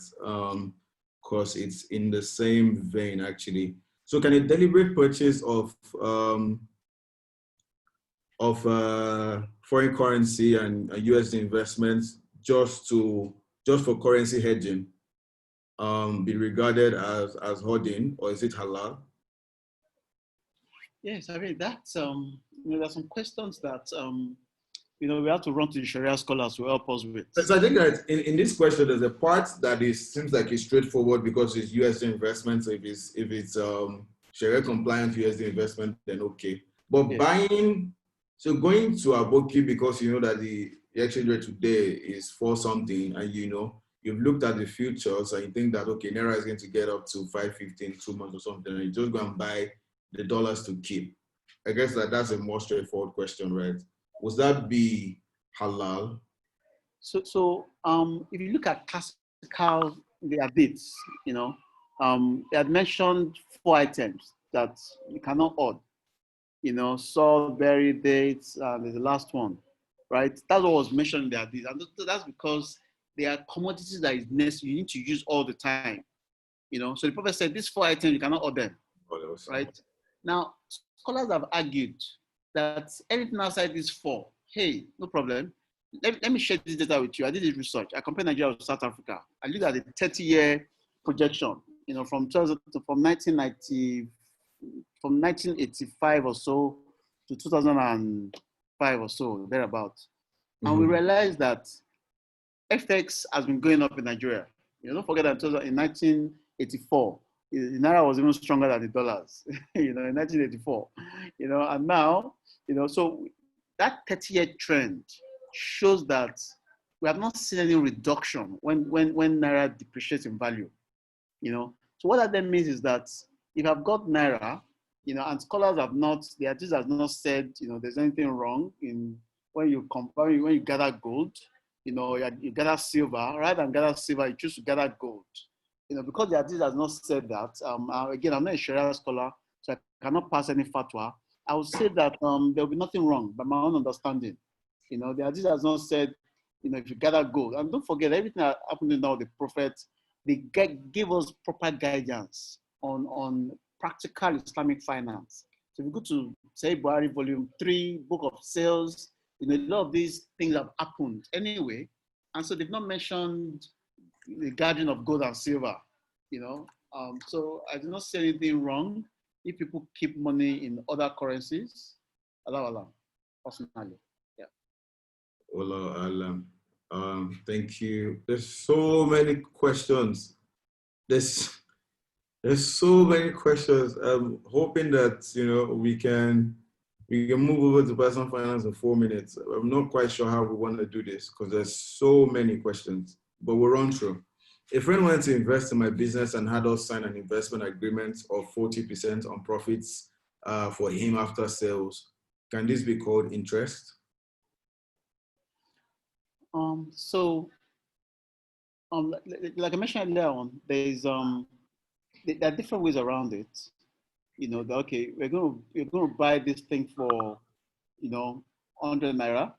because it's in the same vein actually. So, can a deliberate purchase of foreign currency and USD investments just for currency hedging be regarded as hoarding, or is it halal? Yes, I mean that's there's some questions that we have to run to the Sharia scholars to help us with. So I think that in this question there's a part that seems like it's straightforward because it's USD investment. So if it's Sharia compliant USD investment, then okay. But buying. So going to Aboki because you know that the exchange rate today is for something, and you've looked at the futures and you think that okay, Naira is going to get up to 550 in 2 months or something, and you just go and buy the dollars to keep. I guess that's a more straightforward question, right? Would that be halal? So if you look at classical the hadiths, they had mentioned 4 items that you cannot hoard. Salt, berry, dates, and there's the last one, right? That's what was mentioned in the hadith. And that's because they are commodities that is necessary, you need to use all the time. So the Prophet said, these 4 items, you cannot order them, right? Now, scholars have argued that anything outside these 4, hey, no problem. Let me share this data with you. I did this research. I compared Nigeria with South Africa. I looked at the 30-year projection, from 1985 or so to 2005 or so, thereabouts. And we realized that FX has been going up in Nigeria. Don't forget that in 1984, the Naira was even stronger than the dollars, in 1984. And now, so that 30-year trend shows that we have not seen any reduction when Naira depreciates in value. So what that then means is that if I've got Naira, and scholars have not, the artist has not said, there's anything wrong in when you gather gold, you gather silver, rather than gather silver, you choose to gather gold. Because the artist has not said that, again, I'm not a Sharia scholar, so I cannot pass any fatwa. I would say that there will be nothing wrong by my own understanding. You know, the hadith has not said, you know, if you gather gold. And don't forget, everything that happened now, the prophets, they gave us proper guidance on practical Islamic finance. So if you go to, say, Buhari Volume 3, Book of Sales, you know, a lot of these things have happened anyway. And so they've not mentioned the gathering of gold and silver, you know. So I do not see anything wrong if people keep money in other currencies. Allah, personally. Yeah. Allah, thank you. There's so many questions. There's so many questions. I'm hoping that, you know, we can move over to personal finance in 4 minutes. I'm not quite sure how we want to do this because there's so many questions, but we'll run through. A friend wanted to invest in my business and had us sign an investment agreement of 40% on profits for him after sales. Can this be called interest? Like I mentioned earlier on, there are different ways around it. You know, okay, we're going to buy this thing for, you know, 100 naira,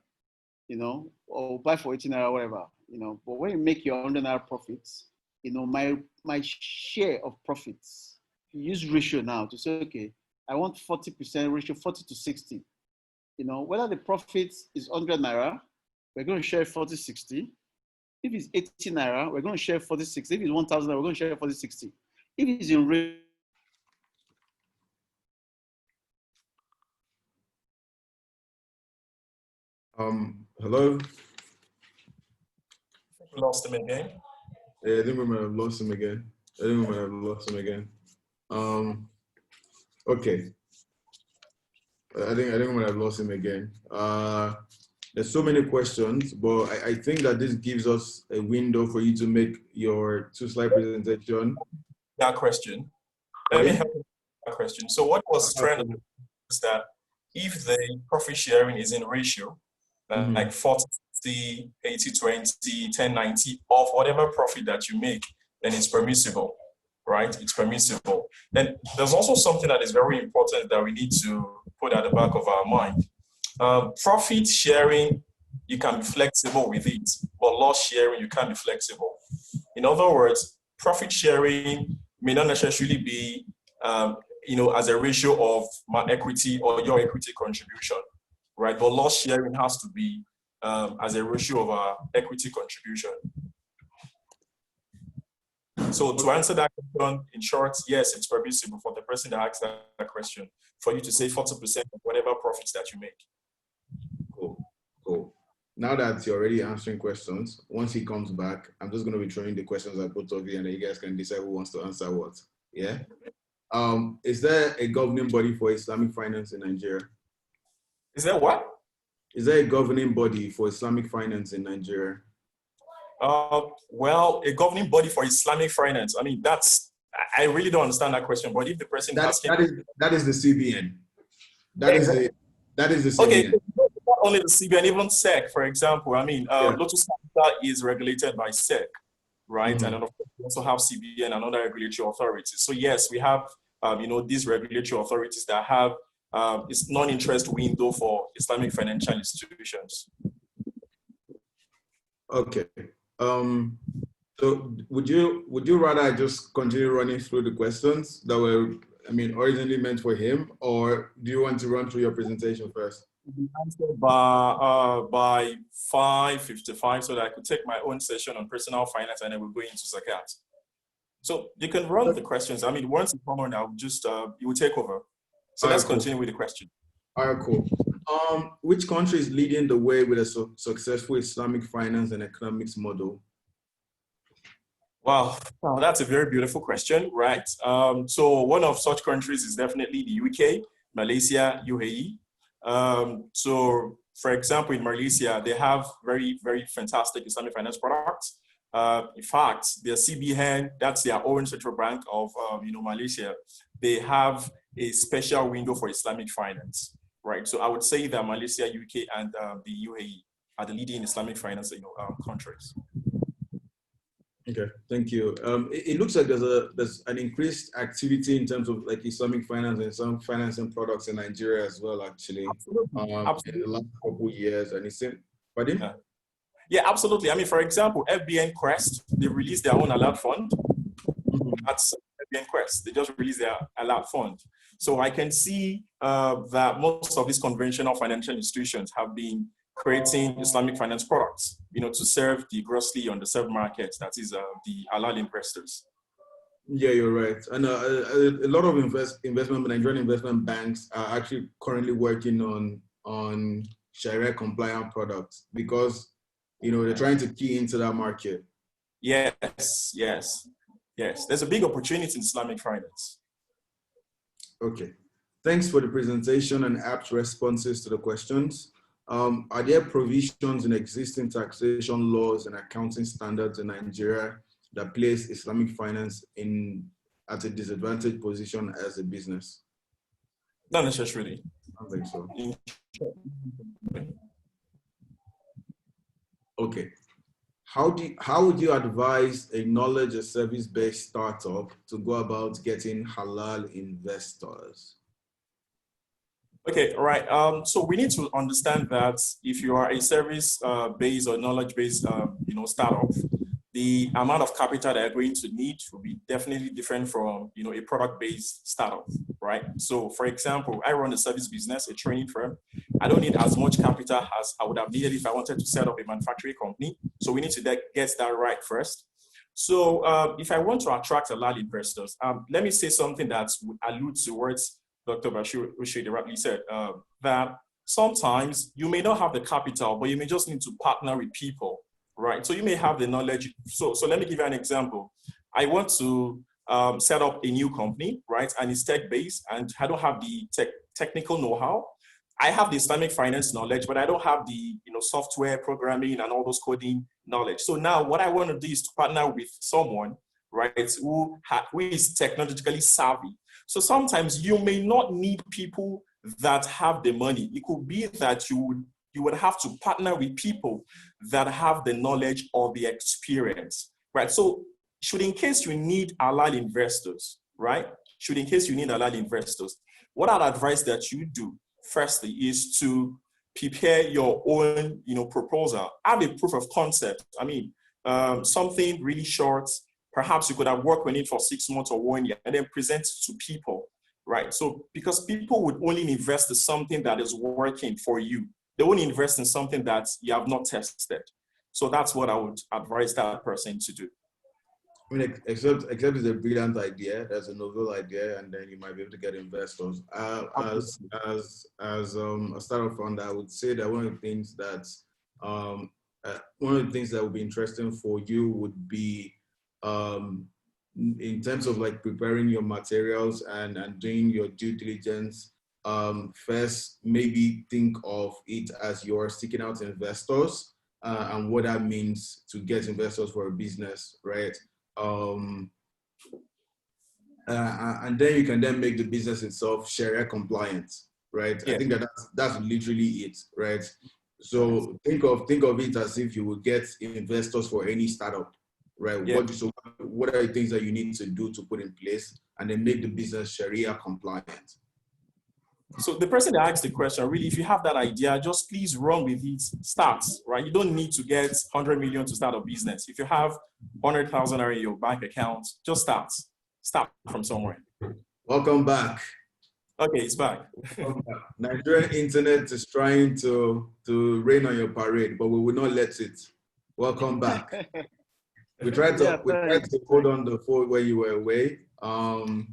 you know, or buy for 18 naira, whatever, you know. But when you make your 100 naira profits, you know, my share of profits, you use ratio now to say, okay, I want 40% ratio, 40 to 60. You know, whether the profit is 100 naira, we're going to share 40-60. If it's 80 naira, we're going to share 40-60. If it's 1,000 naira, we're going to share 40-60. If it's in ratio, hello? We lost him again. Yeah, I think we might have lost him again. Okay. I think we might have lost him again. There's so many questions, but I think that this gives us a window for you to make your 2-slide presentation. That question. Let me help you with that question. So what was trying to is that if the profit sharing is in ratio, like 40-60, 80-20, 10-90 of whatever profit that you make, then it's permissible, right? It's permissible. Then there's also something that is very important that we need to put at the back of our mind. Profit sharing, you can be flexible with it, but loss sharing, you can't be flexible. In other words, profit sharing may not necessarily be, you know, as a ratio of my equity or your equity contribution, right? But loss sharing has to be as a ratio of our equity contribution. So to answer that question, in short, yes, it's permissible for the person that asked that question, for you to say 40% of whatever profits that you make. Cool. Now that you're already answering questions, once he comes back, I'm just going to be throwing the questions at both of you, and then you guys can decide who wants to answer what. Yeah. Is there a governing body for Islamic finance in Nigeria? Is there what? Is there a governing body for Islamic finance in Nigeria? Well, a governing body for Islamic finance. I mean, I really don't understand that question. But if the person that is the CBN. That is the CBN. Okay, not only the CBN, even SEC, for example. I mean, Lotus Capital is regulated by SEC, right? And then of course we also have CBN and other regulatory authorities. So yes, we have you know, these regulatory authorities that have this non-interest window for Islamic financial institutions. Okay. So would you rather I just continue running through the questions that were, I mean, originally meant for him, or do you want to run through your presentation first? By 5:55, so that I could take my own session on personal finance, and then we'll go into zakat. So you can run the questions. I mean, once you come on, I'll just you will take over. So let's continue with the question. All right, cool. Which country is leading the way with a successful Islamic finance and economics model? Wow, that's a very beautiful question, right? So one of such countries is definitely the UK, Malaysia, UAE. So for example, in Malaysia, they have very, very fantastic Islamic finance products. In fact, their CBN, that's their own central bank of you know, Malaysia, they have a special window for Islamic finance, right? So I would say that Malaysia, UK, and the UAE are the leading Islamic finance, you know, countries. Okay, thank you. It looks like there's an increased activity in terms of like Islamic finance and some financing products in Nigeria as well, actually. Absolutely. In the last couple of years, and it's in, pardon? Yeah. Yeah, absolutely. I mean, for example, FBN Quest, they released their own alert fund. That's FBN Quest. They just released their alert fund. So I can see that most of these conventional financial institutions have been creating Islamic finance products, to serve the grossly underserved markets, that is the halal investors. Yeah, you're right. And a lot of Nigerian investment banks are actually currently working on Sharia compliant products because they're trying to key into that market. Yes. There's a big opportunity in Islamic finance. Okay. Thanks for the presentation and apt responses to the questions. Are there provisions in existing taxation laws and accounting standards in Nigeria that place Islamic finance at a disadvantaged position as a business? Not necessarily. I don't think so. Okay. How would you advise a knowledge or service-based startup to go about getting halal investors? Okay, all right. So we need to understand that if you are a service-based or knowledge-based, startup, the amount of capital that you're going to need will be definitely different from, a product-based startup, right? So, for example, I run a service business, a training firm. I don't need as much capital as I would have needed if I wanted to set up a manufacturing company. So we need to get that right first. So if I want to attract halal investors, let me say something that would allude towards Dr. Basheer Oshodi rightly said, that sometimes you may not have the capital, but you may just need to partner with people, right? So you may have the knowledge. So let me give you an example. I want to set up a new company, right? And it's tech-based, and I don't have the technical know-how. I have the Islamic finance knowledge, but I don't have the software programming and all those coding knowledge. So now what I want to do is to partner with someone, right, who is technologically savvy. So sometimes you may not need people that have the money. It could be that you would have to partner with people that have the knowledge or the experience, right? So in case you need halal investors, right? What I'd advise that you do firstly is to prepare your own, proposal. Have a proof of concept. I mean, something really short. Perhaps you could have worked on it for 6 months or 1 year and then present it to people, right? So because people would only invest in something that is working for you. They won't invest in something that you have not tested. So that's what I would advise that person to do. I mean, except it's a brilliant idea. There's a novel idea, and then you might be able to get investors. As a startup founder, I would say that one of the things that would be interesting for you would be in terms of like preparing your materials and doing your due diligence. First, maybe think of it as you're seeking out investors and what that means to get investors for a business, right? And then you can then make the business itself Sharia compliant, right? Yeah. I think that's literally it, right? So think of it as if you would get investors for any startup, right? Yeah. What are the things that you need to do to put in place and then make the business Sharia compliant? So the person that asked the question, really, if you have that idea, just please run with it, start, right? You don't need to get 100 million to start a business. If you have 100,000 in your bank account, just start from somewhere. Welcome back. Okay, it's back. Nigerian internet is trying to rain on your parade, but we will not let it. Welcome back. We tried to hold on the phone where you were away. Now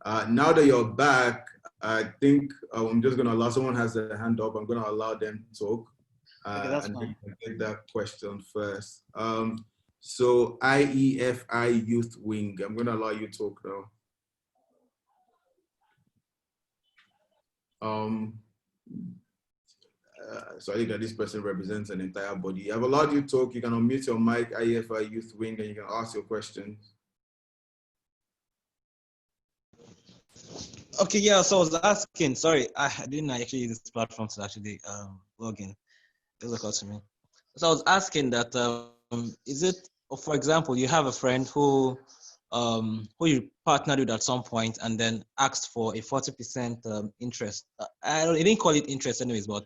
that you're back, I think I'm just going to allow someone has their hand up. I'm going to allow them to talk. And then take that question first. So IEFI Youth Wing, I'm going to allow you to talk now. So I think that this person represents an entire body. I've allowed you to talk. You can unmute your mic, IEFI Youth Wing, and you can ask your questions. Okay, yeah, so I was asking, sorry, I didn't actually use this platform to actually log in. It occurred to me. So I was asking that, is it for example, you have a friend who you partnered with at some point and then asked for a 40% interest. I didn't call it interest anyways, but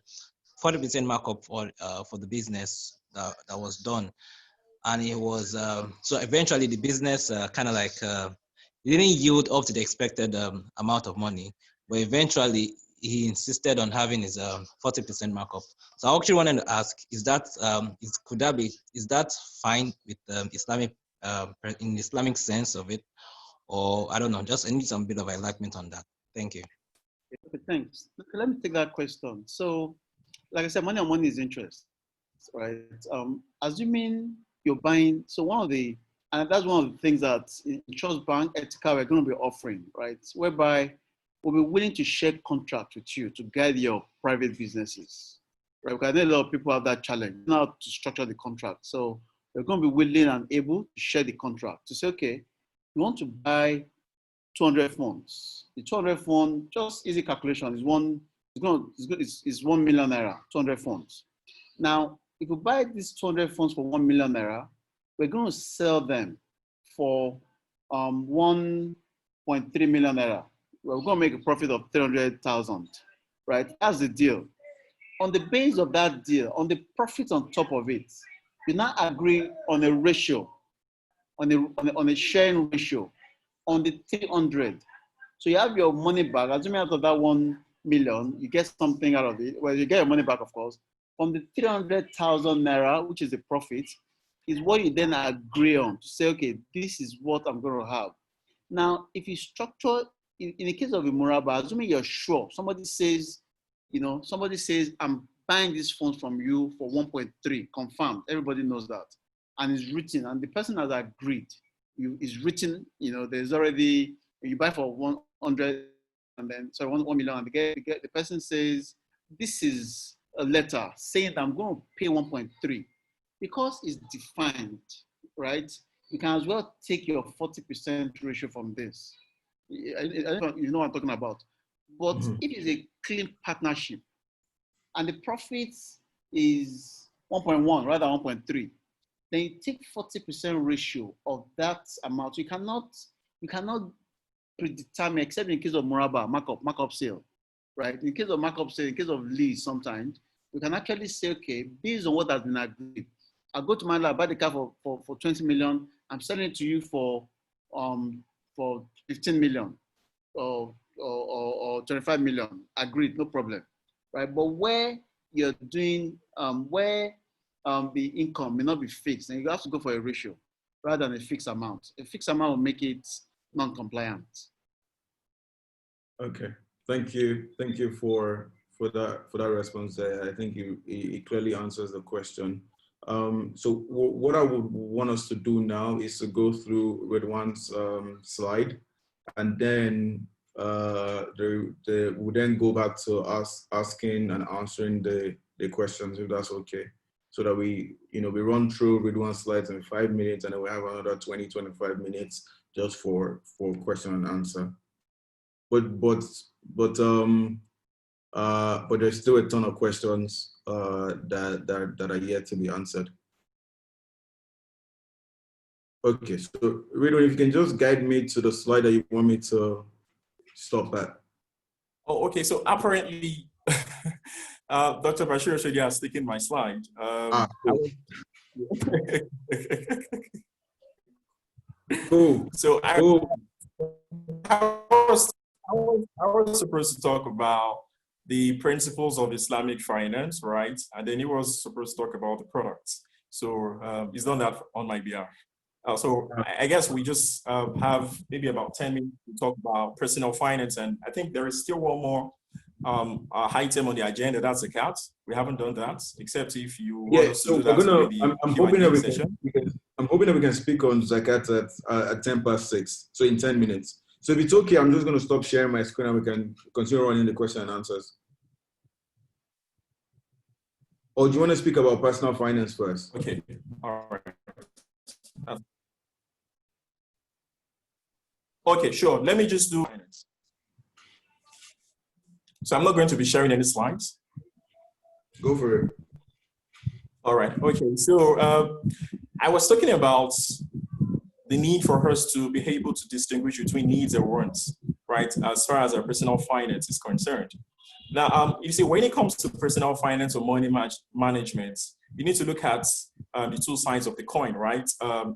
40% markup for the business that was done. And it was, so eventually the business kind of like, it didn't yield up to the expected amount of money, but eventually he insisted on having his 40% markup. So I actually wanted to ask, is that is that fine with Islamic in the Islamic sense of it, or I don't know? Just I need some bit of enlightenment on that. Thank you. Okay, thanks. Let me take that question. So, like I said, money on money is interest, right? Assuming you're buying, so and that's one of the things that in Trust Bank Ethical we're going to be offering, right? Whereby we'll be willing to share contracts with you to guide your private businesses, right? Because I know a lot of people have that challenge now to structure the contract. So we're going to be willing and able to share the contract to say, okay, you want to buy 200 funds. The 200 fund, just easy calculation, is 1 million naira, 200 funds. Now, if you buy these 200 funds for 1 million naira, we're going to sell them for 1.3 million naira. We're going to make a profit of 300,000, right? That's the deal. On the base of that deal, on the profit on top of it, you now agree on a ratio, on a sharing ratio, on the 300. So you have your money back. Assuming out of that 1 million, you get something out of it. Well, you get your money back, of course. From the 300,000 naira, which is the profit, is what you then agree on to say, okay, this is what I'm going to have. Now, if you structure, in the case of a Muraba, assuming you're sure, somebody says, I'm buying these funds from you for 1.3, confirmed, everybody knows that. And it's written, and the person has agreed. It's written, there's already, you buy for 100, and then, 1 million, and the person says, this is a letter saying that I'm going to pay 1.3. Because it's defined, right? You can as well take your 40% ratio from this. I don't know, you know what I'm talking about. But if it's a clean partnership and the profit is 1.1 rather than 1.3, then you take 40% ratio of that amount. You cannot predetermine, except in case of Muraba, markup sale, right? In case of markup sale, in case of lease, sometimes we can actually say, okay, based on what has been agreed, I'll go to my lab, buy the car for 20 million. I'm selling it to you for 15 million or 25 million. Agreed, no problem, right? But where you're doing, the income may not be fixed, and you have to go for a ratio rather than a fixed amount. A fixed amount will make it non-compliant. Okay, thank you for that response there. I think it clearly answers the question. So what I would want us to do now is to go through Ridwan's slide, and then we'll then go back to us asking and answering the questions, if that's okay. So that we run through Ridwan's slides in 5 minutes, and then we have another 20-25 minutes just for question and answer. But there's still a ton of questions that are yet to be answered. Okay, so Ridwan, if you can just guide me to the slide that you want me to stop at. Oh, okay. So apparently, Dr. Basheer Oshodi has taken my slide. Cool. So I was supposed to talk about the principles of Islamic finance, right? And then he was supposed to talk about the products. So he's done that on my behalf. So I guess we just have maybe about 10 minutes to talk about personal finance. And I think there is still one more item on the agenda, that's zakat. We haven't done that, except if you want us to do that. I'm hoping that we can speak on zakat at 6:10. So in 10 minutes. So if it's okay, I'm just going to stop sharing my screen and we can continue running the question and answers. Or do you want to speak about personal finance first? Okay, all right. Okay, sure. Let me just do finance. So I'm not going to be sharing any slides. Go for it. All right. Okay. So I was talking about the need for us to be able to distinguish between needs and wants, right? As far as our personal finance is concerned. Now, you see, when it comes to personal finance or money management, you need to look at the two sides of the coin, right?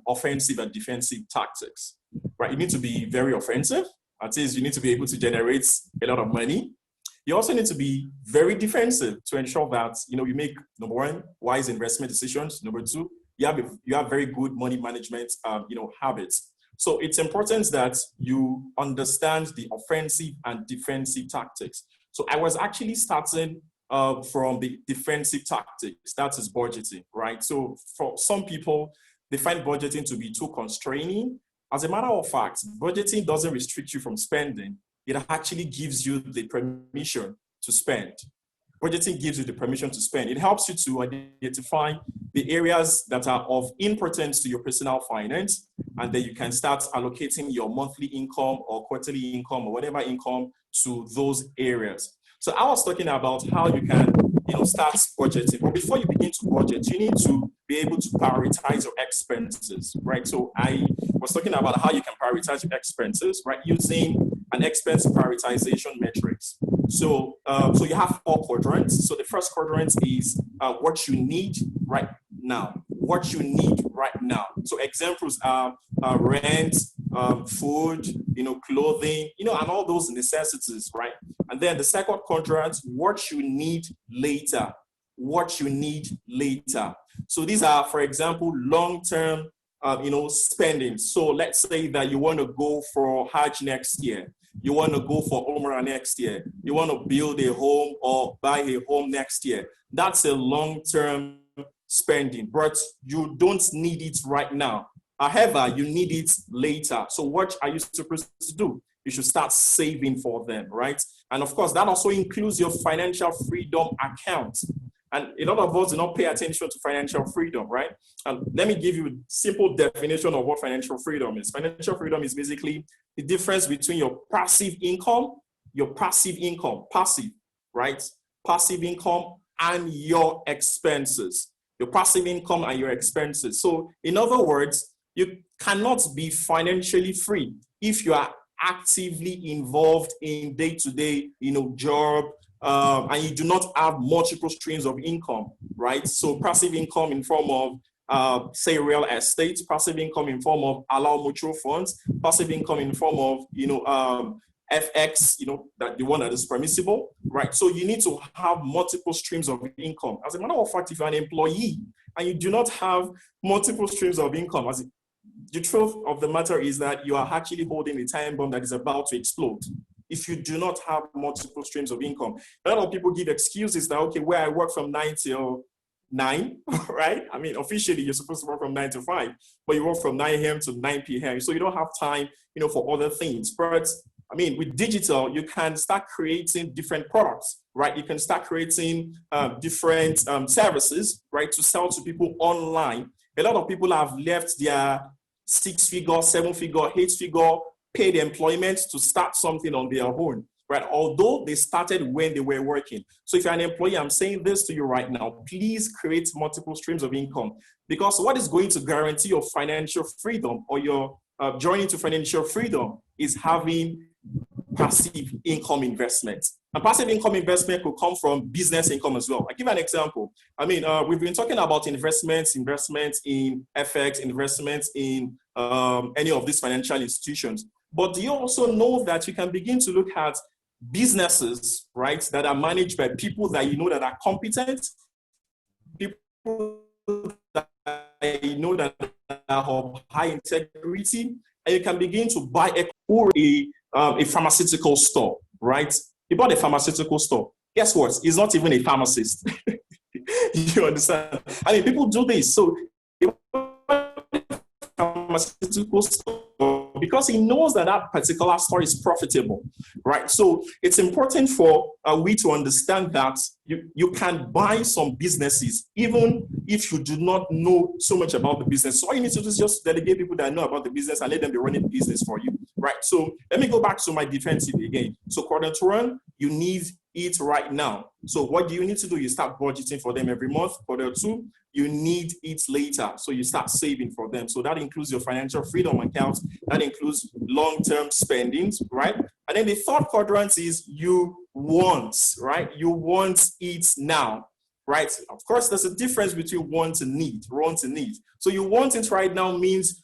Offensive and defensive tactics, right? You need to be very offensive. That is, you need to be able to generate a lot of money. You also need to be very defensive to ensure that you make, number one, wise investment decisions. Number two, you have very good money management habits. So it's important that you understand the offensive and defensive tactics. So I was actually starting from the defensive tactics, that is budgeting, right? So for some people, they find budgeting to be too constraining. As a matter of fact, budgeting doesn't restrict you from spending. It actually gives you the permission to spend. Budgeting gives you the permission to spend. It helps you to identify the areas that are of importance to your personal finance, and then you can start allocating your monthly income or quarterly income or whatever income to those areas. So I was talking about how you can start budgeting. But before you begin to budget, you need to be able to prioritize your expenses, right? So I was talking about how you can prioritize your expenses, right? Using an expense prioritization matrix. So you have 4 quadrants. So the first quadrant is what you need right now. What you need right now. So examples are rent, food, clothing, and all those necessities, right? And then the second quadrant, what you need later. What you need later. So these are, for example, long-term, spending. So let's say that you want to go for Hajj next year. You want to go for Umrah next year. You want to build a home or buy a home next year. That's a long-term spending, but you don't need it right now. However, you need it later. So what are you supposed to do? You should start saving for them, right? And of course, that also includes your financial freedom account. And a lot of us do not pay attention to financial freedom, right? And let me give you a simple definition of what financial freedom is. Financial freedom is basically the difference between your passive income, passive, right? Passive income and your expenses. Your passive income and your expenses. So in other words, you cannot be financially free if you are actively involved in day-to-day, job, and you do not have multiple streams of income, right? So passive income in form of, say, real estate, passive income in form of allow mutual funds, passive income in form of, FX, that the one that is permissible, right? So you need to have multiple streams of income. As a matter of fact, if you're an employee and you do not have multiple streams of income, the truth of the matter is that you are actually holding a time bomb that is about to explode. If you do not have multiple streams of income, a lot of people give excuses that, okay, where I work from 9 till 9, right? I mean, officially you're supposed to work from 9 to 5, but you work from 9 a.m. to 9 p.m. So you don't have time, for other things. But I mean, with digital, you can start creating different products, right? You can start creating different services, right, to sell to people online. A lot of people have left their 6-figure, 7-figure, 8-figure paid employment to start something on their own, right? Although they started when they were working. So if you're an employee, I'm saying this to you right now, please create multiple streams of income, because what is going to guarantee your financial freedom or your journey to financial freedom is having passive income investment. And passive income investment could come from business income as well. I'll give an example. I mean, we've been talking about investments in FX, investments in any of these financial institutions. But do you also know that you can begin to look at businesses, right, that are managed by people that that are competent, people that that are of high integrity, and you can begin to buy a pharmaceutical store, right? You bought a pharmaceutical store. Guess what? He's not even a pharmacist. You understand? I mean, people do this. So pharmaceutical store because he knows that particular store is profitable, right? So it's important for we to understand that you can buy some businesses even if you do not know so much about the business. So all you need to do is just delegate people that know about the business and let them be running the business for you, right? So let me go back to my defensive again. So quadrant 1, you need it right now. So what do you need to do? You start budgeting for them every month. Quadrant 2, you need it later. So you start saving for them. So that includes your financial freedom account. That includes long-term spendings, right? And then the third quadrant is you want, right? You want it now, right? Of course, there's a difference between want and need, want and need. So you want it right now means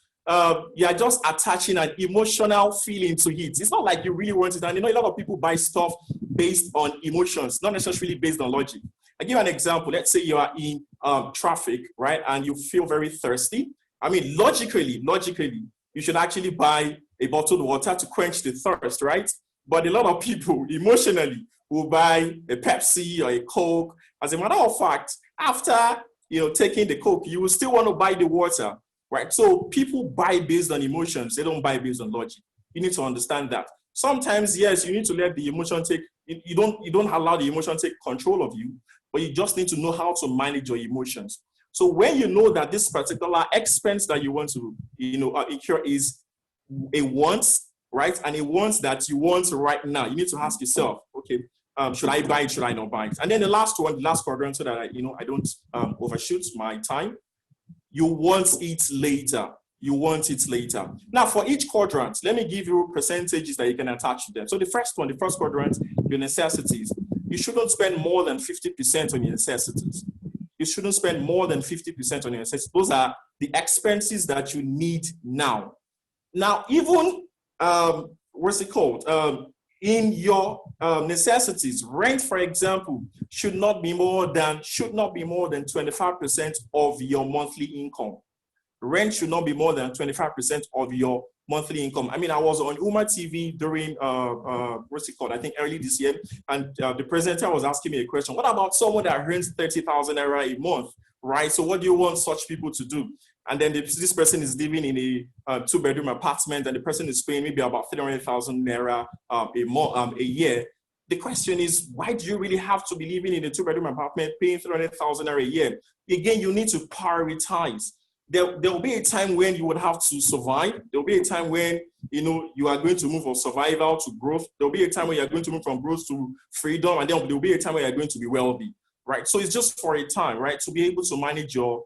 you're just attaching an emotional feeling to it. It's not like you really want it. And you know, a lot of people buy stuff based on emotions, not necessarily based on logic. I give an example. Let's say you are in traffic, right? And you feel very thirsty. I mean, logically, you should actually buy a bottled water to quench the thirst, right? But a lot of people emotionally will buy a Pepsi or a Coke. As a matter of fact, after taking the Coke, you will still want to buy the water, right? So people buy based on emotions. They don't buy based on logic. You need to understand that. Sometimes, yes, you need to let the emotion take. You don't allow the emotion to take control of you, but you just need to know how to manage your emotions. So when you know that this particular expense that you want to incur is a want, right? And a want that you want right now, you need to ask yourself, okay, should I buy it? Should I not buy it? And then the last quadrant, so that I don't overshoot my time. You want it later. You want it later. Now, for each quadrant, let me give you percentages that you can attach to them. So the first quadrant, your necessities. You shouldn't spend more than 50% on your necessities. You shouldn't spend more than 50% on your necessities. Those are the expenses that you need now. Now, even, in your necessities, rent, for example, should not be more than 25% of your monthly income. Rent should not be more than 25% of your monthly income. I mean, I was on Uma TV during, I think early this year, and the presenter was asking me a question. What about someone that rents 30,000 naira a month, right? So what do you want such people to do? And then this person is living in a two-bedroom apartment, and the person is paying maybe about 300,000 naira a year. The question is, why do you really have to be living in a two-bedroom apartment paying 300,000 naira a year? Again, you need to prioritize. There will be a time when you would have to survive. There will be a time when you are going to move from survival to growth. There will be a time when you are going to move from growth to freedom, and then there will be a time when you are going to be wealthy, right? So it's just for a time, right, to be able to manage your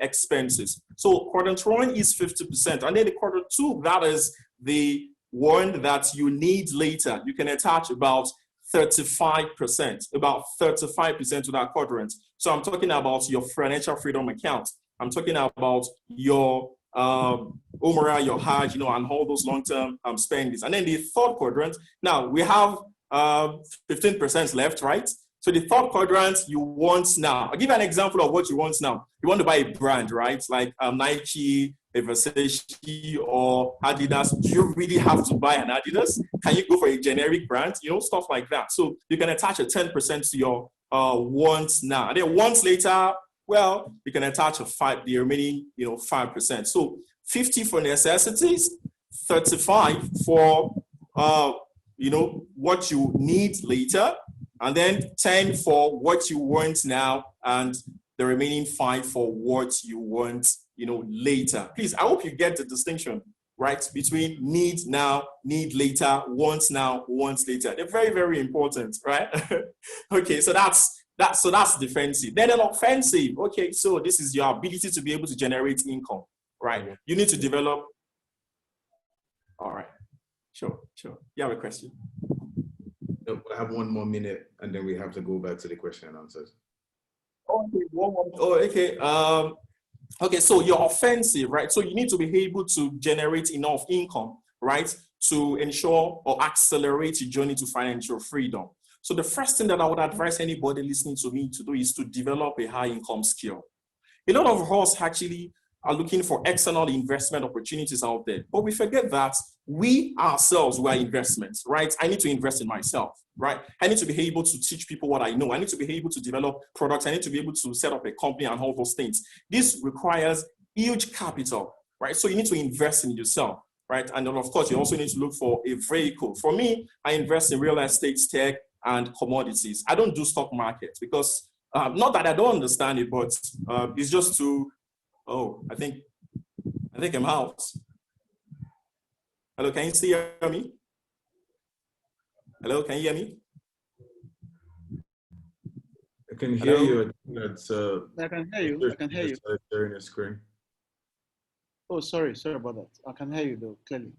expenses. So quadrant 1 is 50%, and then the quadrant 2, that is the one that you need later. You can attach about 35%, to that quadrant. So I'm talking about your financial freedom account. I'm talking about your Umrah, your Hajj, and all those long-term spendings. And then the third quadrant, now we have 15% left, right? So the third quadrant you want now. I'll give you an example of what you want now. You want to buy a brand, right? Like Nike, a Versace, or Adidas. Do you really have to buy an Adidas? Can you go for a generic brand? Stuff like that. So you can attach a 10% to your wants now. And then wants later, well, you can attach the remaining, 5%. So 50 for necessities, 35 for, what you need later, and then 10 for what you want now, and the remaining 5 for what you want, later. Please, I hope you get the distinction, right, between need now, need later, want now, want later. They're very, very important, right? Okay, so that's defensive. Then an offensive. Okay, so this is your ability to be able to generate income, right? You need to develop. All right, sure. You have a question? No, I have 1 more minute, and then we have to go back to the question and answers. Okay, okay. Okay, so you're offensive, right? So you need to be able to generate enough income, right, to ensure or accelerate your journey to financial freedom. So the first thing that I would advise anybody listening to me to do is to develop a high income skill. A lot of us actually are looking for external investment opportunities out there, but we forget that we ourselves were investments, right? I need to invest in myself, right? I need to be able to teach people what I know. I need to be able to develop products. I need to be able to set up a company and all those things. This requires huge capital, right? So you need to invest in yourself, right? And then of course, you also need to look for a vehicle. For me, I invest in real estate, tech, and commodities. I don't do stock markets because, not that I don't understand it, but it's just to, I think I'm out. Hello, can you still hear me? Hello, can you hear me? I can hear Hello? you. I think that's I can hear you. I can hear you. sharing the screen. Oh, sorry about that. I can hear you though clearly.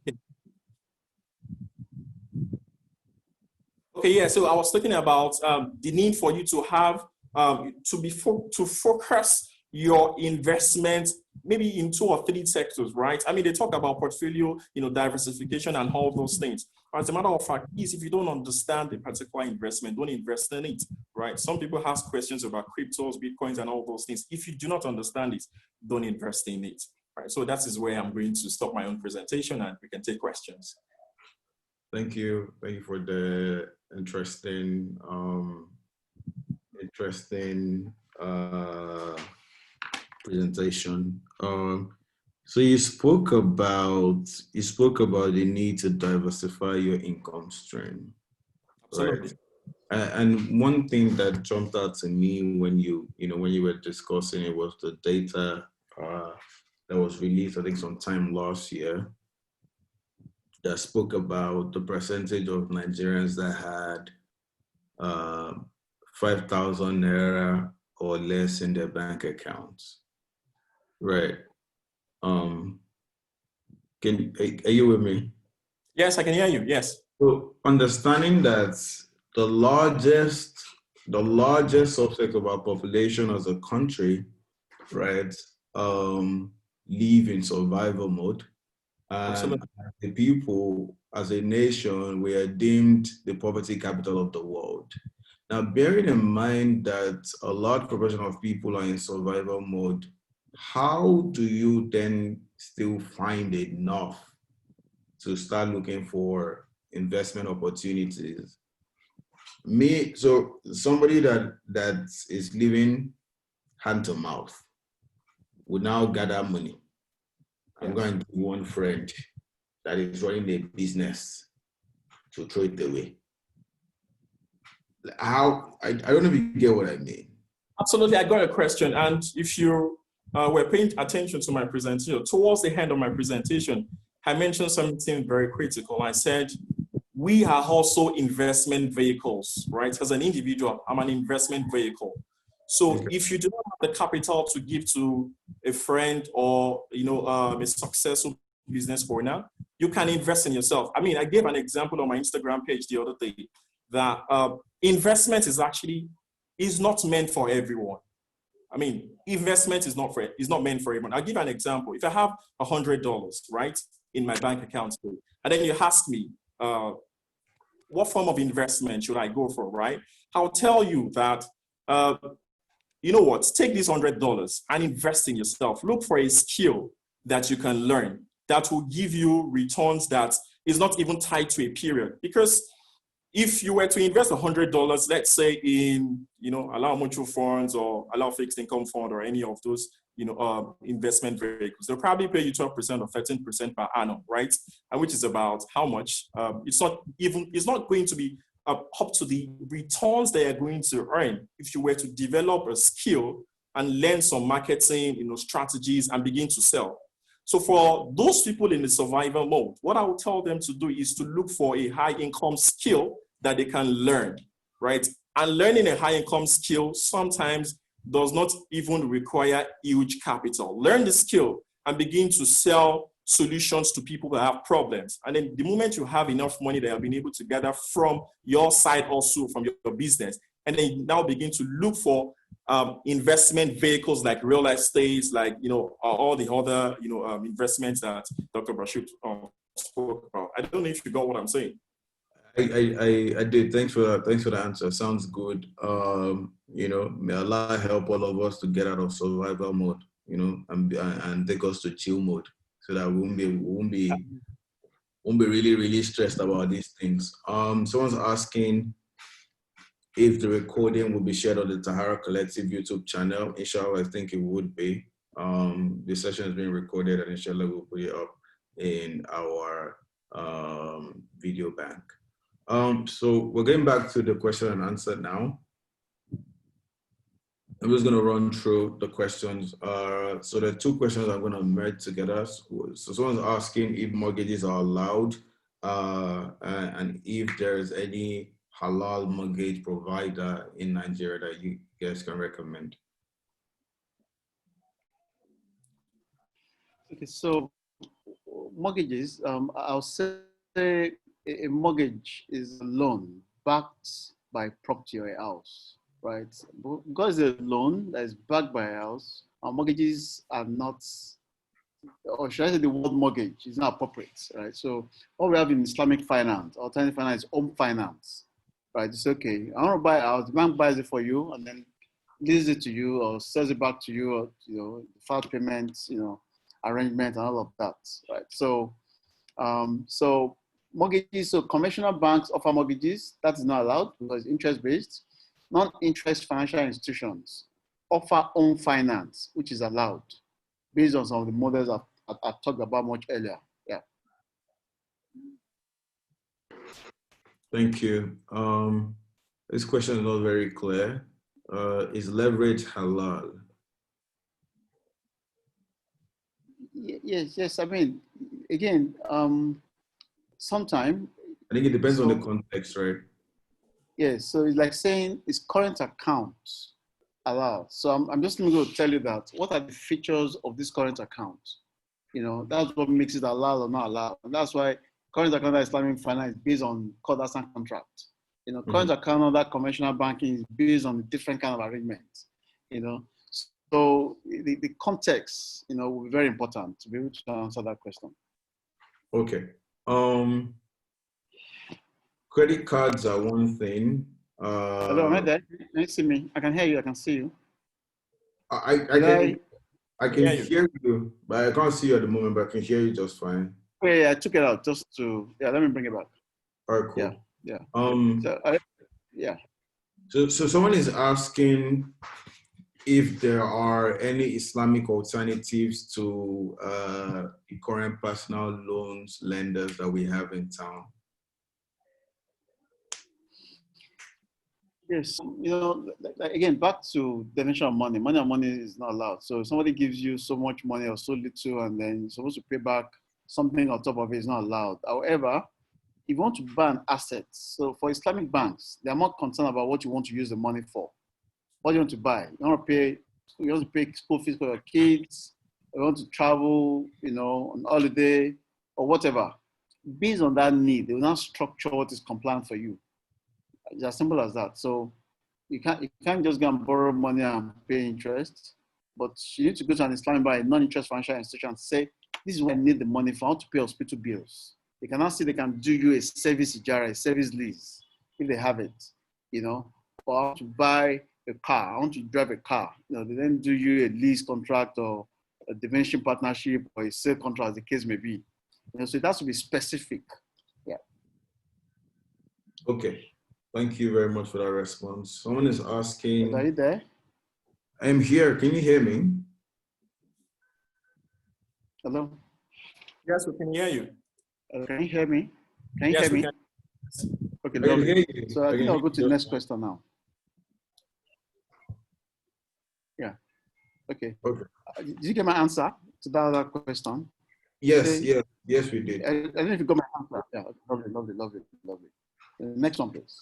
Okay, yeah. So I was talking about the need for you to have to focus your investment maybe in 2 or 3 sectors, right? I mean, they talk about portfolio, diversification and all those things. As a matter of fact, if you don't understand the particular investment, don't invest in it, right? Some people ask questions about cryptos, bitcoins, and all those things. If you do not understand it, don't invest in it, right? So that is where I'm going to stop my own presentation, and we can take questions. Thank you for the interesting presentation. So you spoke about the need to diversify your income stream, Absolutely. right? And one thing that jumped out to me when you were discussing it was the data that was released, I think, sometime last year, that spoke about the percentage of Nigerians that had 5,000 naira or less in their bank accounts. Right. Are you with me? Yes, I can hear you. Yes. So understanding that the largest subset of our population as a country, right, live in survival mode. And Absolutely. the people, as a nation, we are deemed the poverty capital of the world. Now, bearing in mind that a large proportion of people are in survival mode, how do you then still find enough to start looking for investment opportunities? So somebody that is living hand to mouth would now gather money. I'm going to give one friend that is running a business to throw it away. How, I don't know if you get what I mean. Absolutely, I got a question. And if you were paying attention to my presentation, towards the end of my presentation, I mentioned something very critical. I said, we are also investment vehicles, right? As an individual, I'm an investment vehicle. So if you do not have the capital to give to a friend or a successful business owner, you can invest in yourself. I mean, I gave an example on my Instagram page the other day that investment is not meant for everyone. I mean, investment is not meant for everyone. I'll give an example. If I have $100, right, in my bank account, and then you ask me, what form of investment should I go for, right? I'll tell you that, you know what, take this $100 and invest in yourself. Look for a skill that you can learn that will give you returns that is not even tied to a period. Because if you were to invest $100, let's say in, allow mutual funds or allow fixed income fund or any of those, investment vehicles, they'll probably pay you 12% or 13% per annum, right? And which is about how much? It's not going to be up to the returns they are going to earn if you were to develop a skill and learn some marketing, strategies and begin to sell. So for those people in the survival mode, what I would tell them to do is to look for a high income skill that they can learn, right? And learning a high income skill sometimes does not even require huge capital. Learn the skill and begin to sell solutions to people that have problems. And then the moment you have enough money that you have been able to gather from your side also, from your business, and then you now begin to look for investment vehicles like real estate, like, all the other, investments that Dr. Basheer spoke about. I don't know if you got what I'm saying. I did. Thanks for the answer. Sounds good. May Allah help all of us to get out of survival mode, and take us to chill mode, so that we won't be really, really stressed about these things. Someone's asking if the recording will be shared on the Tahara Collective YouTube channel. Inshallah, I think it would be. The session is being recorded, and inshallah we'll put it up in our video bank. So we're getting back to the question and answer now. I'm just going to run through the questions. So there are 2 questions I'm going to merge together. So someone's asking if mortgages are allowed, and if there's any halal mortgage provider in Nigeria that you guys can recommend? Okay, so mortgages, I'll say a mortgage is a loan backed by property or a house, right? Because it's a loan that is backed by a house, our mortgages are not, or should I say the word mortgage is not appropriate, right? So what we have in Islamic finance, alternative finance, is home finance, right? It's okay. I want to buy a house, the bank buys it for you and then leases it to you or sells it back to you, or deferred payments, arrangement and all of that, right? So mortgages, so conventional banks offer mortgages. That is not allowed because it's interest-based. Non-interest financial institutions offer own finance, which is allowed based on some of the models I talked about much earlier. Yeah. Thank you. This question is not very clear. Is leverage halal? Yes. I mean, again, sometime. I think it depends on the context, right? Yes. So it's like saying is current account allowed? So I'm just going to tell you that. What are the features of this current account? That's what makes it allowed or not allowed. And that's why current account Islamic finance is based on custodian contract. Current account under conventional banking is based on a different kind of arrangements. So the context, will be very important to be able to answer that question. Okay. Credit cards are one thing. Hello, am I there? Can you see me? I can hear you. I can see you. I can hear you, but I can't see you at the moment, but I can hear you just fine. Yeah, I took it out just to, let me bring it back. All right, cool. Yeah. So someone is asking if there are any Islamic alternatives to the current personal loans lenders that we have in town. Yes, again, back to definition of money. Money is not allowed. So if somebody gives you so much money or so little, and then you're supposed to pay back something on top of it, is not allowed. However, if you want to buy an asset, so for Islamic banks, they are more concerned about what you want to use the money for. What do you want to buy? You want to pay school fees for your kids, you want to travel, on holiday or whatever. Based on that need, they will not structure what is compliant for you. It's as simple as that. So you can't just go and borrow money and pay interest, but you need to go to an Islamic bank, a non-interest financial institution, and say, this is what I need the money for. I want to pay hospital bills. They cannot say they can do you a service ijara, a service lease, if they have it, or I want to buy a car, I want to drive a car. They then do you a lease contract or a dimension partnership or a sale contract, as the case may be. So it has to be specific. Yeah. Okay. Thank you very much for that response. Someone is asking. Are you there? I'm here. Can you hear me? Hello? Yes, we can hear you. Can you hear me? Can you hear me? Okay, I can hear lovely. you. So I think I'll go to the next question now. Yeah. Okay. Did you get my answer to that other question? Yes, yes, we did. I don't know if you got my answer. Yeah, lovely. Next one, please.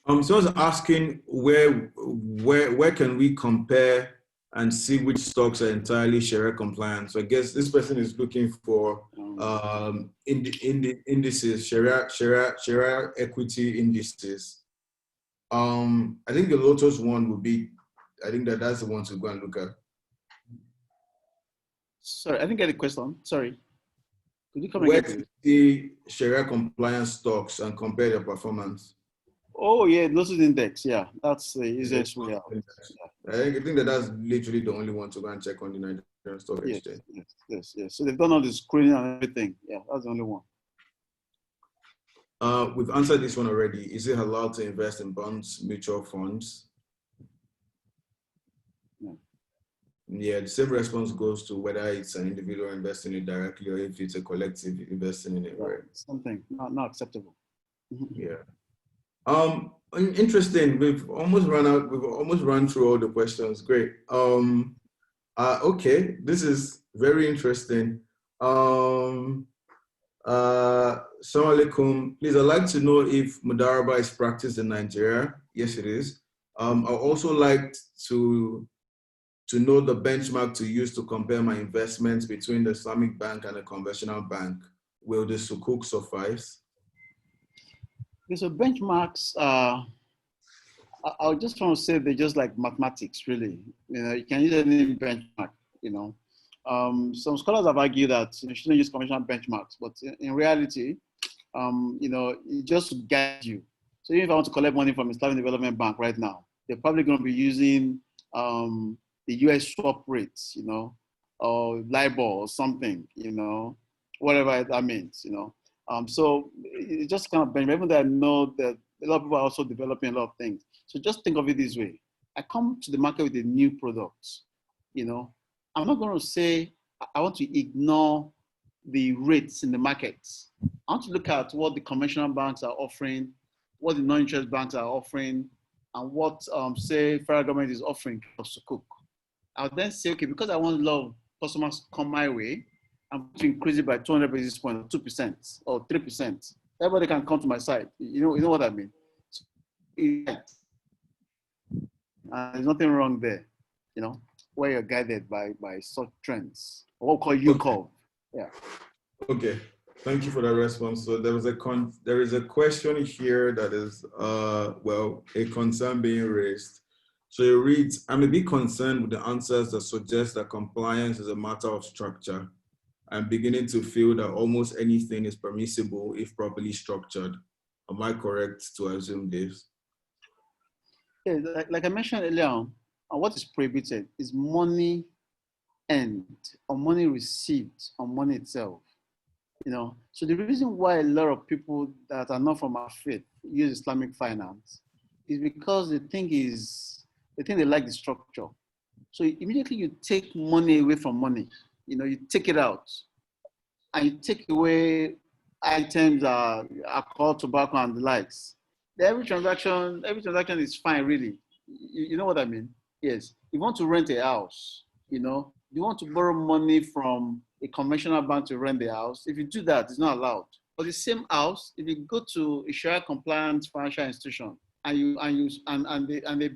Someone's asking where can we compare and see which stocks are entirely Sharia compliant. So I guess this person is looking for indices, Sharia equity indices. I think the Lotus one would be. I think that's the one to go and look at. Sorry, I didn't get the question. Sorry. Could you come Where again, to see Sharia compliant stocks and compare their performance? Oh yeah, Lotus Index. Yeah, that's the easiest way out. I think that's literally the only one to go and check on the Nigerian Stock Exchange. Yes. So they've done all the screening and everything. Yeah, that's the only one. We've answered this one already. Is it allowed to invest in bonds, mutual funds? Yeah, the same response goes to whether it's an individual investing in it directly or if it's a collective investing in it, right? Something not acceptable. Yeah. Interesting. We've almost run through all the questions. Great. Okay, this is very interesting. Assalamu alaikum. Please, I'd like to know if Mudaraba is practiced in Nigeria. Yes, it is. I also like to know the benchmark to use to compare my investments between the Islamic bank and a conventional bank. Will the sukuk suffice? Okay, so benchmarks, I just want to say they're just like mathematics, really. You know, you can use any benchmark, you know. Some scholars have argued that you shouldn't use conventional benchmarks, but in reality, you know, it just guides you. So even if I want to collect money from Islamic Development Bank right now, they're probably going to be using the US swap rates, you know, or LIBOR or something, you know, whatever that means, you know. So it just kind of benchmark, even though I know that a lot of people are also developing a lot of things. So just think of it this way. I come to the market with a new product, you know. I'm not going to say I want to ignore the rates in the markets. I want to look at what the conventional banks are offering, what the non-interest banks are offering, and what, say, federal government is offering for sukuk. I'll then say, okay, because I want a lot of customers come my way, I'm going to increase it by 200 basis points, or 2% or 3%. Everybody can come to my side. You know what I mean? So, there's nothing wrong there, you know, where you're guided by such trends. What we call U-curve. Yeah. Okay. Thank you for that response. So there is a question here that is, well, a concern being raised. So it reads, I'm a bit concerned with the answers that suggest that compliance is a matter of structure. I'm beginning to feel that almost anything is permissible if properly structured. Am I correct to assume this? Yeah, like I mentioned earlier on, what is prohibited is money earned or money received on money itself. You know, so the reason why a lot of people that are not from our faith use Islamic finance is because they think they like the structure. So immediately you take money away from money. You know, you take it out, and you take away items, alcohol, tobacco, and the likes. Every transaction is fine, really. You know what I mean? Yes. You want to rent a house, you know, you want to borrow money from a conventional bank to rent the house. If you do that, it's not allowed. But the same house, if you go to a Sharia compliant financial institution and they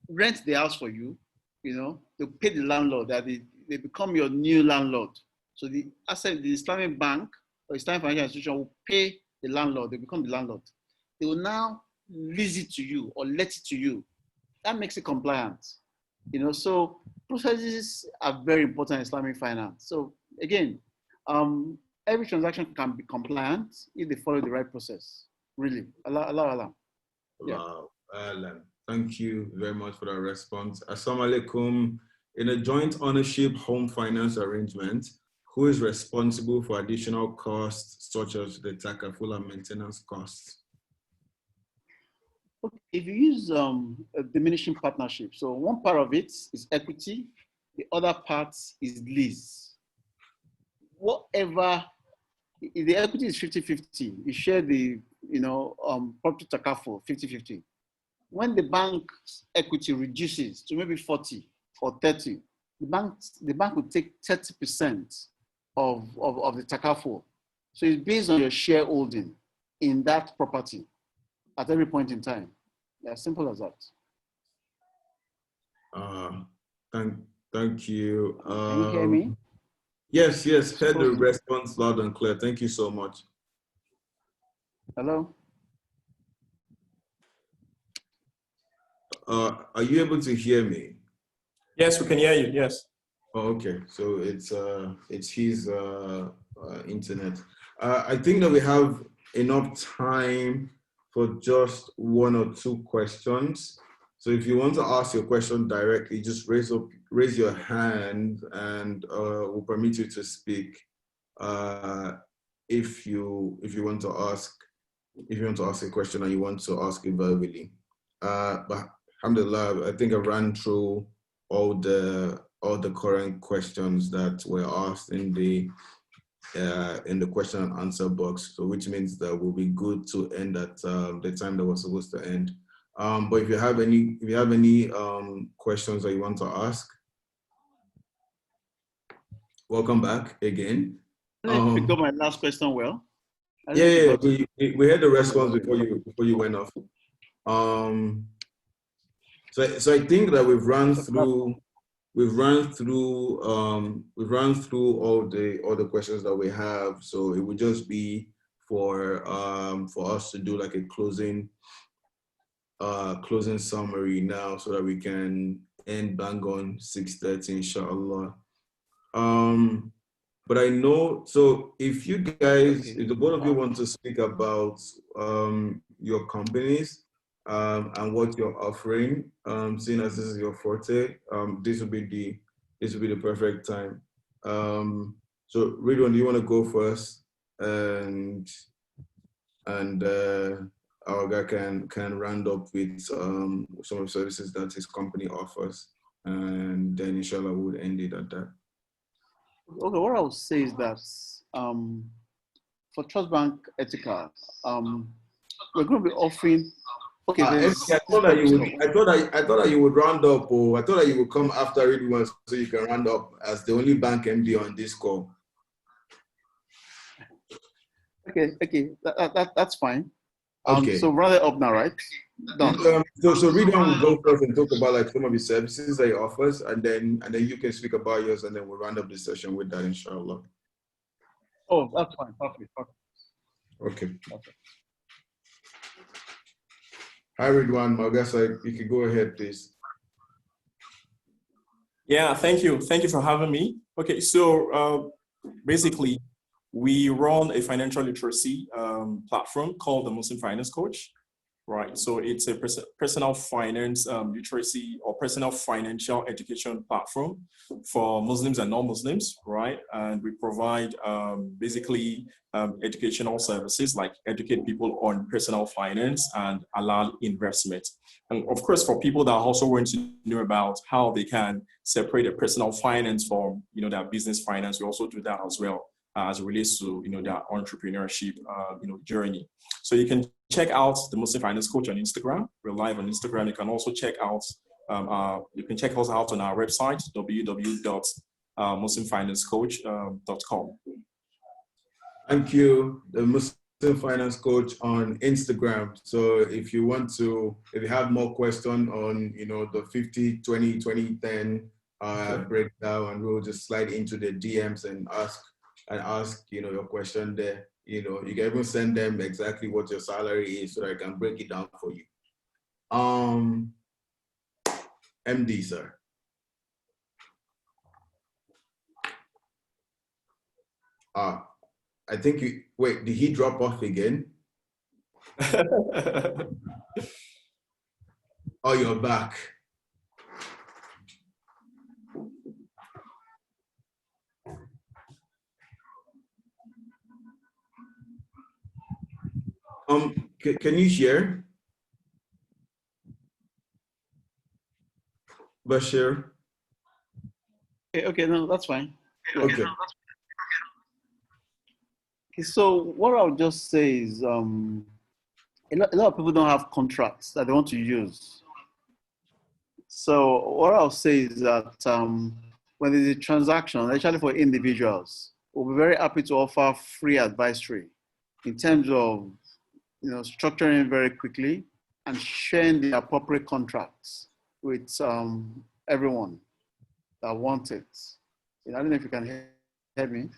rent the house for you, you know, they pay the landlord, that they become your new landlord. So the Islamic bank or Islamic financial institution will pay the landlord, they become the landlord. They will now lease it to you or let it to you. That makes it compliant. You know, so processes are very important in Islamic finance. So again, every transaction can be compliant if they follow the right process. Really, Allah. Yeah. Wow, Alan. Thank you very much for that response. Assalamu alaikum. In a joint ownership home finance arrangement, who is responsible for additional costs such as the takaful and maintenance costs? Okay, if you use a diminishing partnership, so one part of it is equity, the other part is lease. Whatever, if the equity is 50-50, you share the, you know, property takaful 50-50. When the bank's equity reduces to maybe 40 or 30, the bank will take 30% of the takaful. So it's based on your shareholding in that property at every point in time. Yeah, simple as that. Thank you. Can you hear me? Yes, heard the response loud and clear. Thank you so much. Hello? Are you able to hear me? Yes, we can hear you, yes. Oh, okay, so it's his internet. I think that we have enough time for just one or two questions. So if you want to ask your question directly, just raise your hand, and we'll permit you to speak. If you want to ask a question and you want to ask it verbally. But alhamdulillah, I think I ran through all the current questions that were asked in the question and answer box. So which means that we'll be good to end at the time that we're supposed to end. But if you have any questions that you want to ask, welcome back again. You got my last question well. Yeah, we had the response before you went off. So I think that we've run through all the questions that we have. So it would just be for us to do like a closing summary now, so that we can end bang on 6:30, inshallah. But I know, so if you guys, if the both of you want to speak about your companies and what you're offering, seeing as this is your forte, this will be the perfect time. So Ridwan, do you want to go first? And our guy can round up with some of the services that his company offers, and then inshallah we'll end it at that. Okay, what I would say is that for Trust Bank Ethical, we're going to be offering. Okay, I thought that you would round up, or I thought that you would come after Ridwan so you can round up as the only bank MD on this call. Okay, that's fine. Okay. So round it up now, right? Done. So Ridwan will go first and talk about like some of the services that he offers, and then you can speak about yours, and then we'll round up the session with that, inshallah. Oh, that's fine. Perfect. Okay. Hi, Ridwan. I guess you could go ahead, please. Yeah, thank you. Thank you for having me. Okay, so basically, we run a financial literacy platform called the Muslim Finance Coach, right? So it's a personal finance literacy or personal financial education platform for Muslims and non-Muslims, right? And we provide basically educational services like educate people on personal finance and halal investment. And of course, for people that also want to know about how they can separate their personal finance from, their business finance, we also do that as well, as it relates to, their entrepreneurship, journey. So you can check out the Muslim Finance Coach on Instagram. We're live on Instagram. You can also check out, you can check us out on our website, www.muslimfinancecoach.com. Thank you. The Muslim Finance Coach on Instagram. So if you have more questions on, the 50, 20, 20, 10 breakdown, and we'll just slide into the DMs and ask, your question there. You can even send them exactly what your salary is so that I can break it down for you. MD, sir. I think wait, did he drop off again? Oh, you're back. Can you hear? Basheer? Okay, no, that's fine. Okay. Okay, so what I would just say is a lot of people don't have contracts that they want to use. So what I'll say is that when there's a transaction, especially for individuals, we'll be very happy to offer free advisory in terms of structuring very quickly and sharing the appropriate contracts with everyone that wants it. I don't know if you can hear me.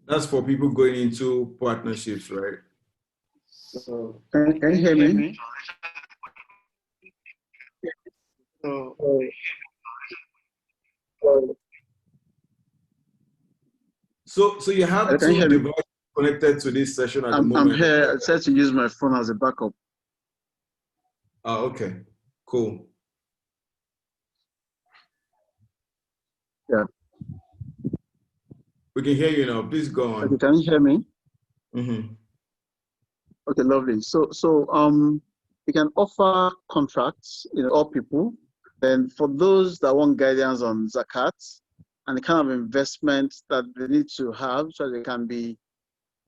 That's for people going into partnerships, right? So can you hear me? So you have two devices connected to this session at the moment. I'm here. I said to use my phone as a backup. Oh, okay. Cool. Yeah. We can hear you now. Please go on. Okay, can you hear me? Mm-hmm. Okay, lovely. So you can offer contracts, all people. Then for those that want guidance on zakat and the kind of investment that they need to have, so they can be,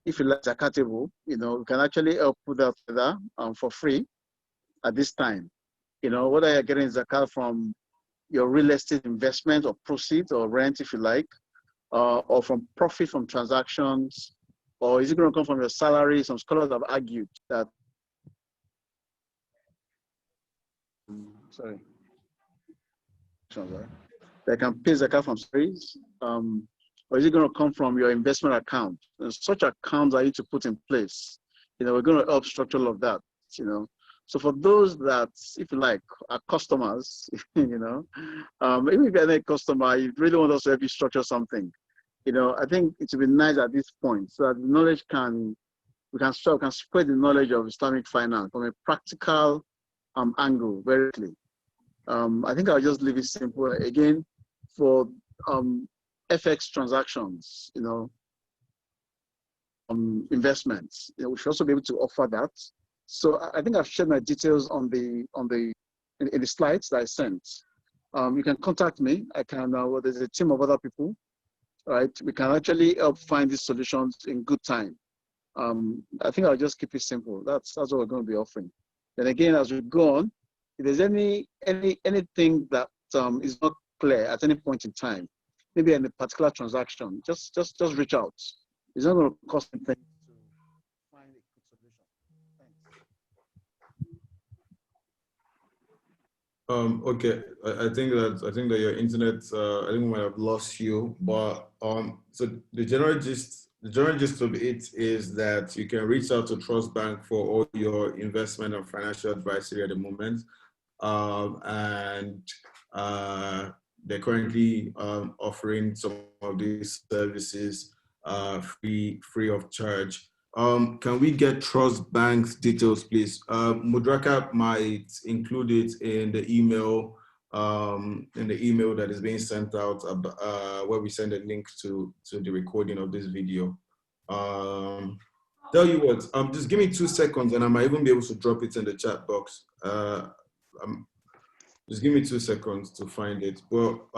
if you like, zakatable, we can actually help put that together for free at this time. Whether you're getting zakat from your real estate investment or proceeds or rent, if you like, or from profit from transactions, or is it going to come from your salary? Some scholars have argued that sorry. They can pay zakat from salaries, or is it going to come from your investment account? And such accounts are you to put in place. We're going to help structure all of that. So for those that, if you like, are customers, even if you're a customer, you really want us to help you structure something. I think it would be nice at this point so that the knowledge we can spread the knowledge of Islamic finance from a practical angle very clearly. I think I'll just leave it simple. Again, for FX transactions, investments, we should also be able to offer that. So I think I've shared my details in the slides that I sent. You can contact me. I can. There's a team of other people, right? We can actually help find these solutions in good time. I think I'll just keep it simple. That's what we're going to be offering. Then again, as we go on, if there's anything that is not clear at any point in time, maybe in a particular transaction, just reach out. It's not going to cost anything to find a good solution. Thanks. Okay, I think that your internet, I think we might have lost you, but so the general gist of it is that you can reach out to Trust Bank for all your investment and financial advisory at the moment, and they're currently offering some of these services free of charge. Can we get Trust Bank's details, please? Mudraka might include it in the email that is being sent out, where we send a link to the recording of this video. Tell you what, just give me 2 seconds and I might even be able to drop it in the chat box. Just give me 2 seconds to find it. Well,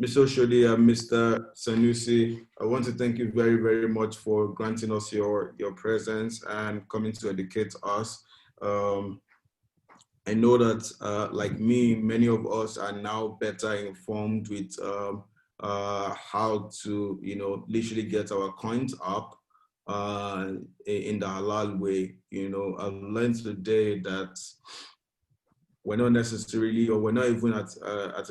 Mr. Oshodi and Mr. Sanusi, I want to thank you very, very much for granting us your presence and coming to educate us. I know that, like me, many of us are now better informed with how to, literally get our coins up in the halal way. I've learned today that we're not necessarily, or we're not even at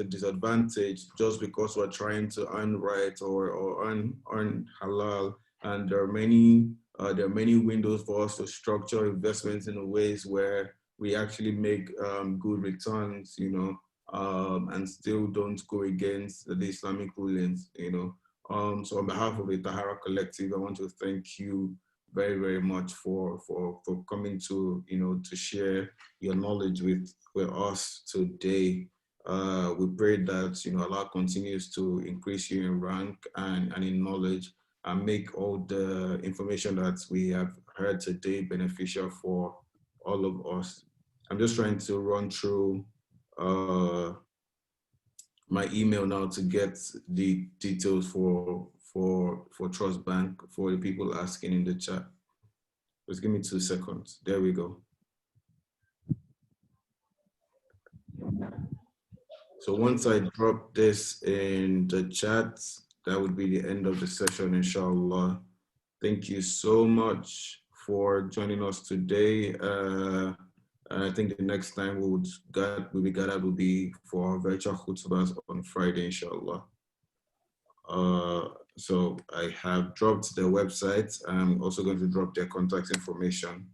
a disadvantage just because we're trying to earn right or earn halal. And there are many windows for us to structure investments in ways where we actually make good returns, and still don't go against the Islamic rulings, So on behalf of the Tahara Collective, I want to thank you very, very much for coming to, to share your knowledge with us today. We pray that, Allah continues to increase you in rank and in knowledge and make all the information that we have heard today beneficial for all of us. I'm just trying to run through my email now to get the details for Trust Bank for the people asking in the chat. Just give me 2 seconds. There we go. So once I drop this in the chat, that would be the end of the session, inshallah. Thank you so much for joining us today. I think the next time we'll be gathered will be for our virtual khutbahs on Friday, inshallah. So I have dropped the website. I'm also going to drop their contact information.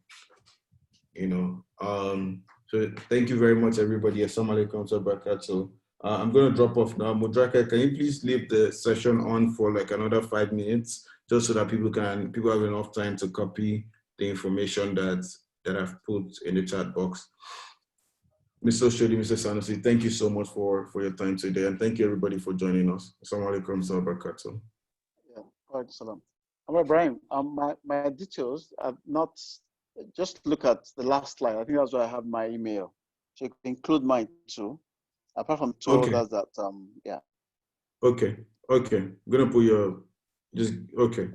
So thank you very much, everybody. Assalamu alaikum wa barakatuh. I'm going to drop off now. Mudraka, can you please leave the session on for like another 5 minutes, just so that people have enough time to copy the information that I've put in the chat box. Mr. Oshodi, Mr. Sanusi, thank you so much for your time today, and thank you everybody for joining us. Assalamu alaikum wa barakatuh. Yeah, wa alaikum salam. Ibrahim, my details are not. Just look at the last slide. I think that's where I have my email. So you can include mine too. Apart from two others that, yeah. Okay. I'm gonna put your, okay.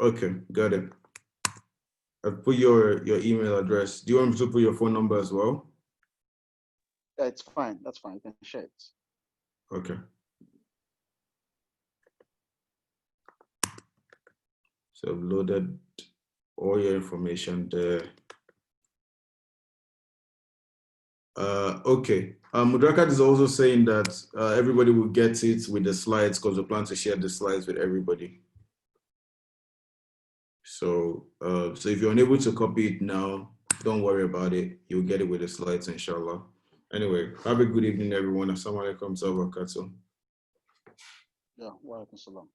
Okay, got it. I've put your email address. Do you want me to put your phone number as well? Yeah, it's fine. That's fine. You can share it. Okay. So I've loaded all your information there. Okay. Mudrakat is also saying that everybody will get it with the slides because we plan to share the slides with everybody. So, so if you're unable to copy it now, don't worry about it. You'll get it with the slides, inshallah. Anyway, have a good evening, everyone. Assalamu alaikum wa barakatuh. Yeah, wa alaikum salam.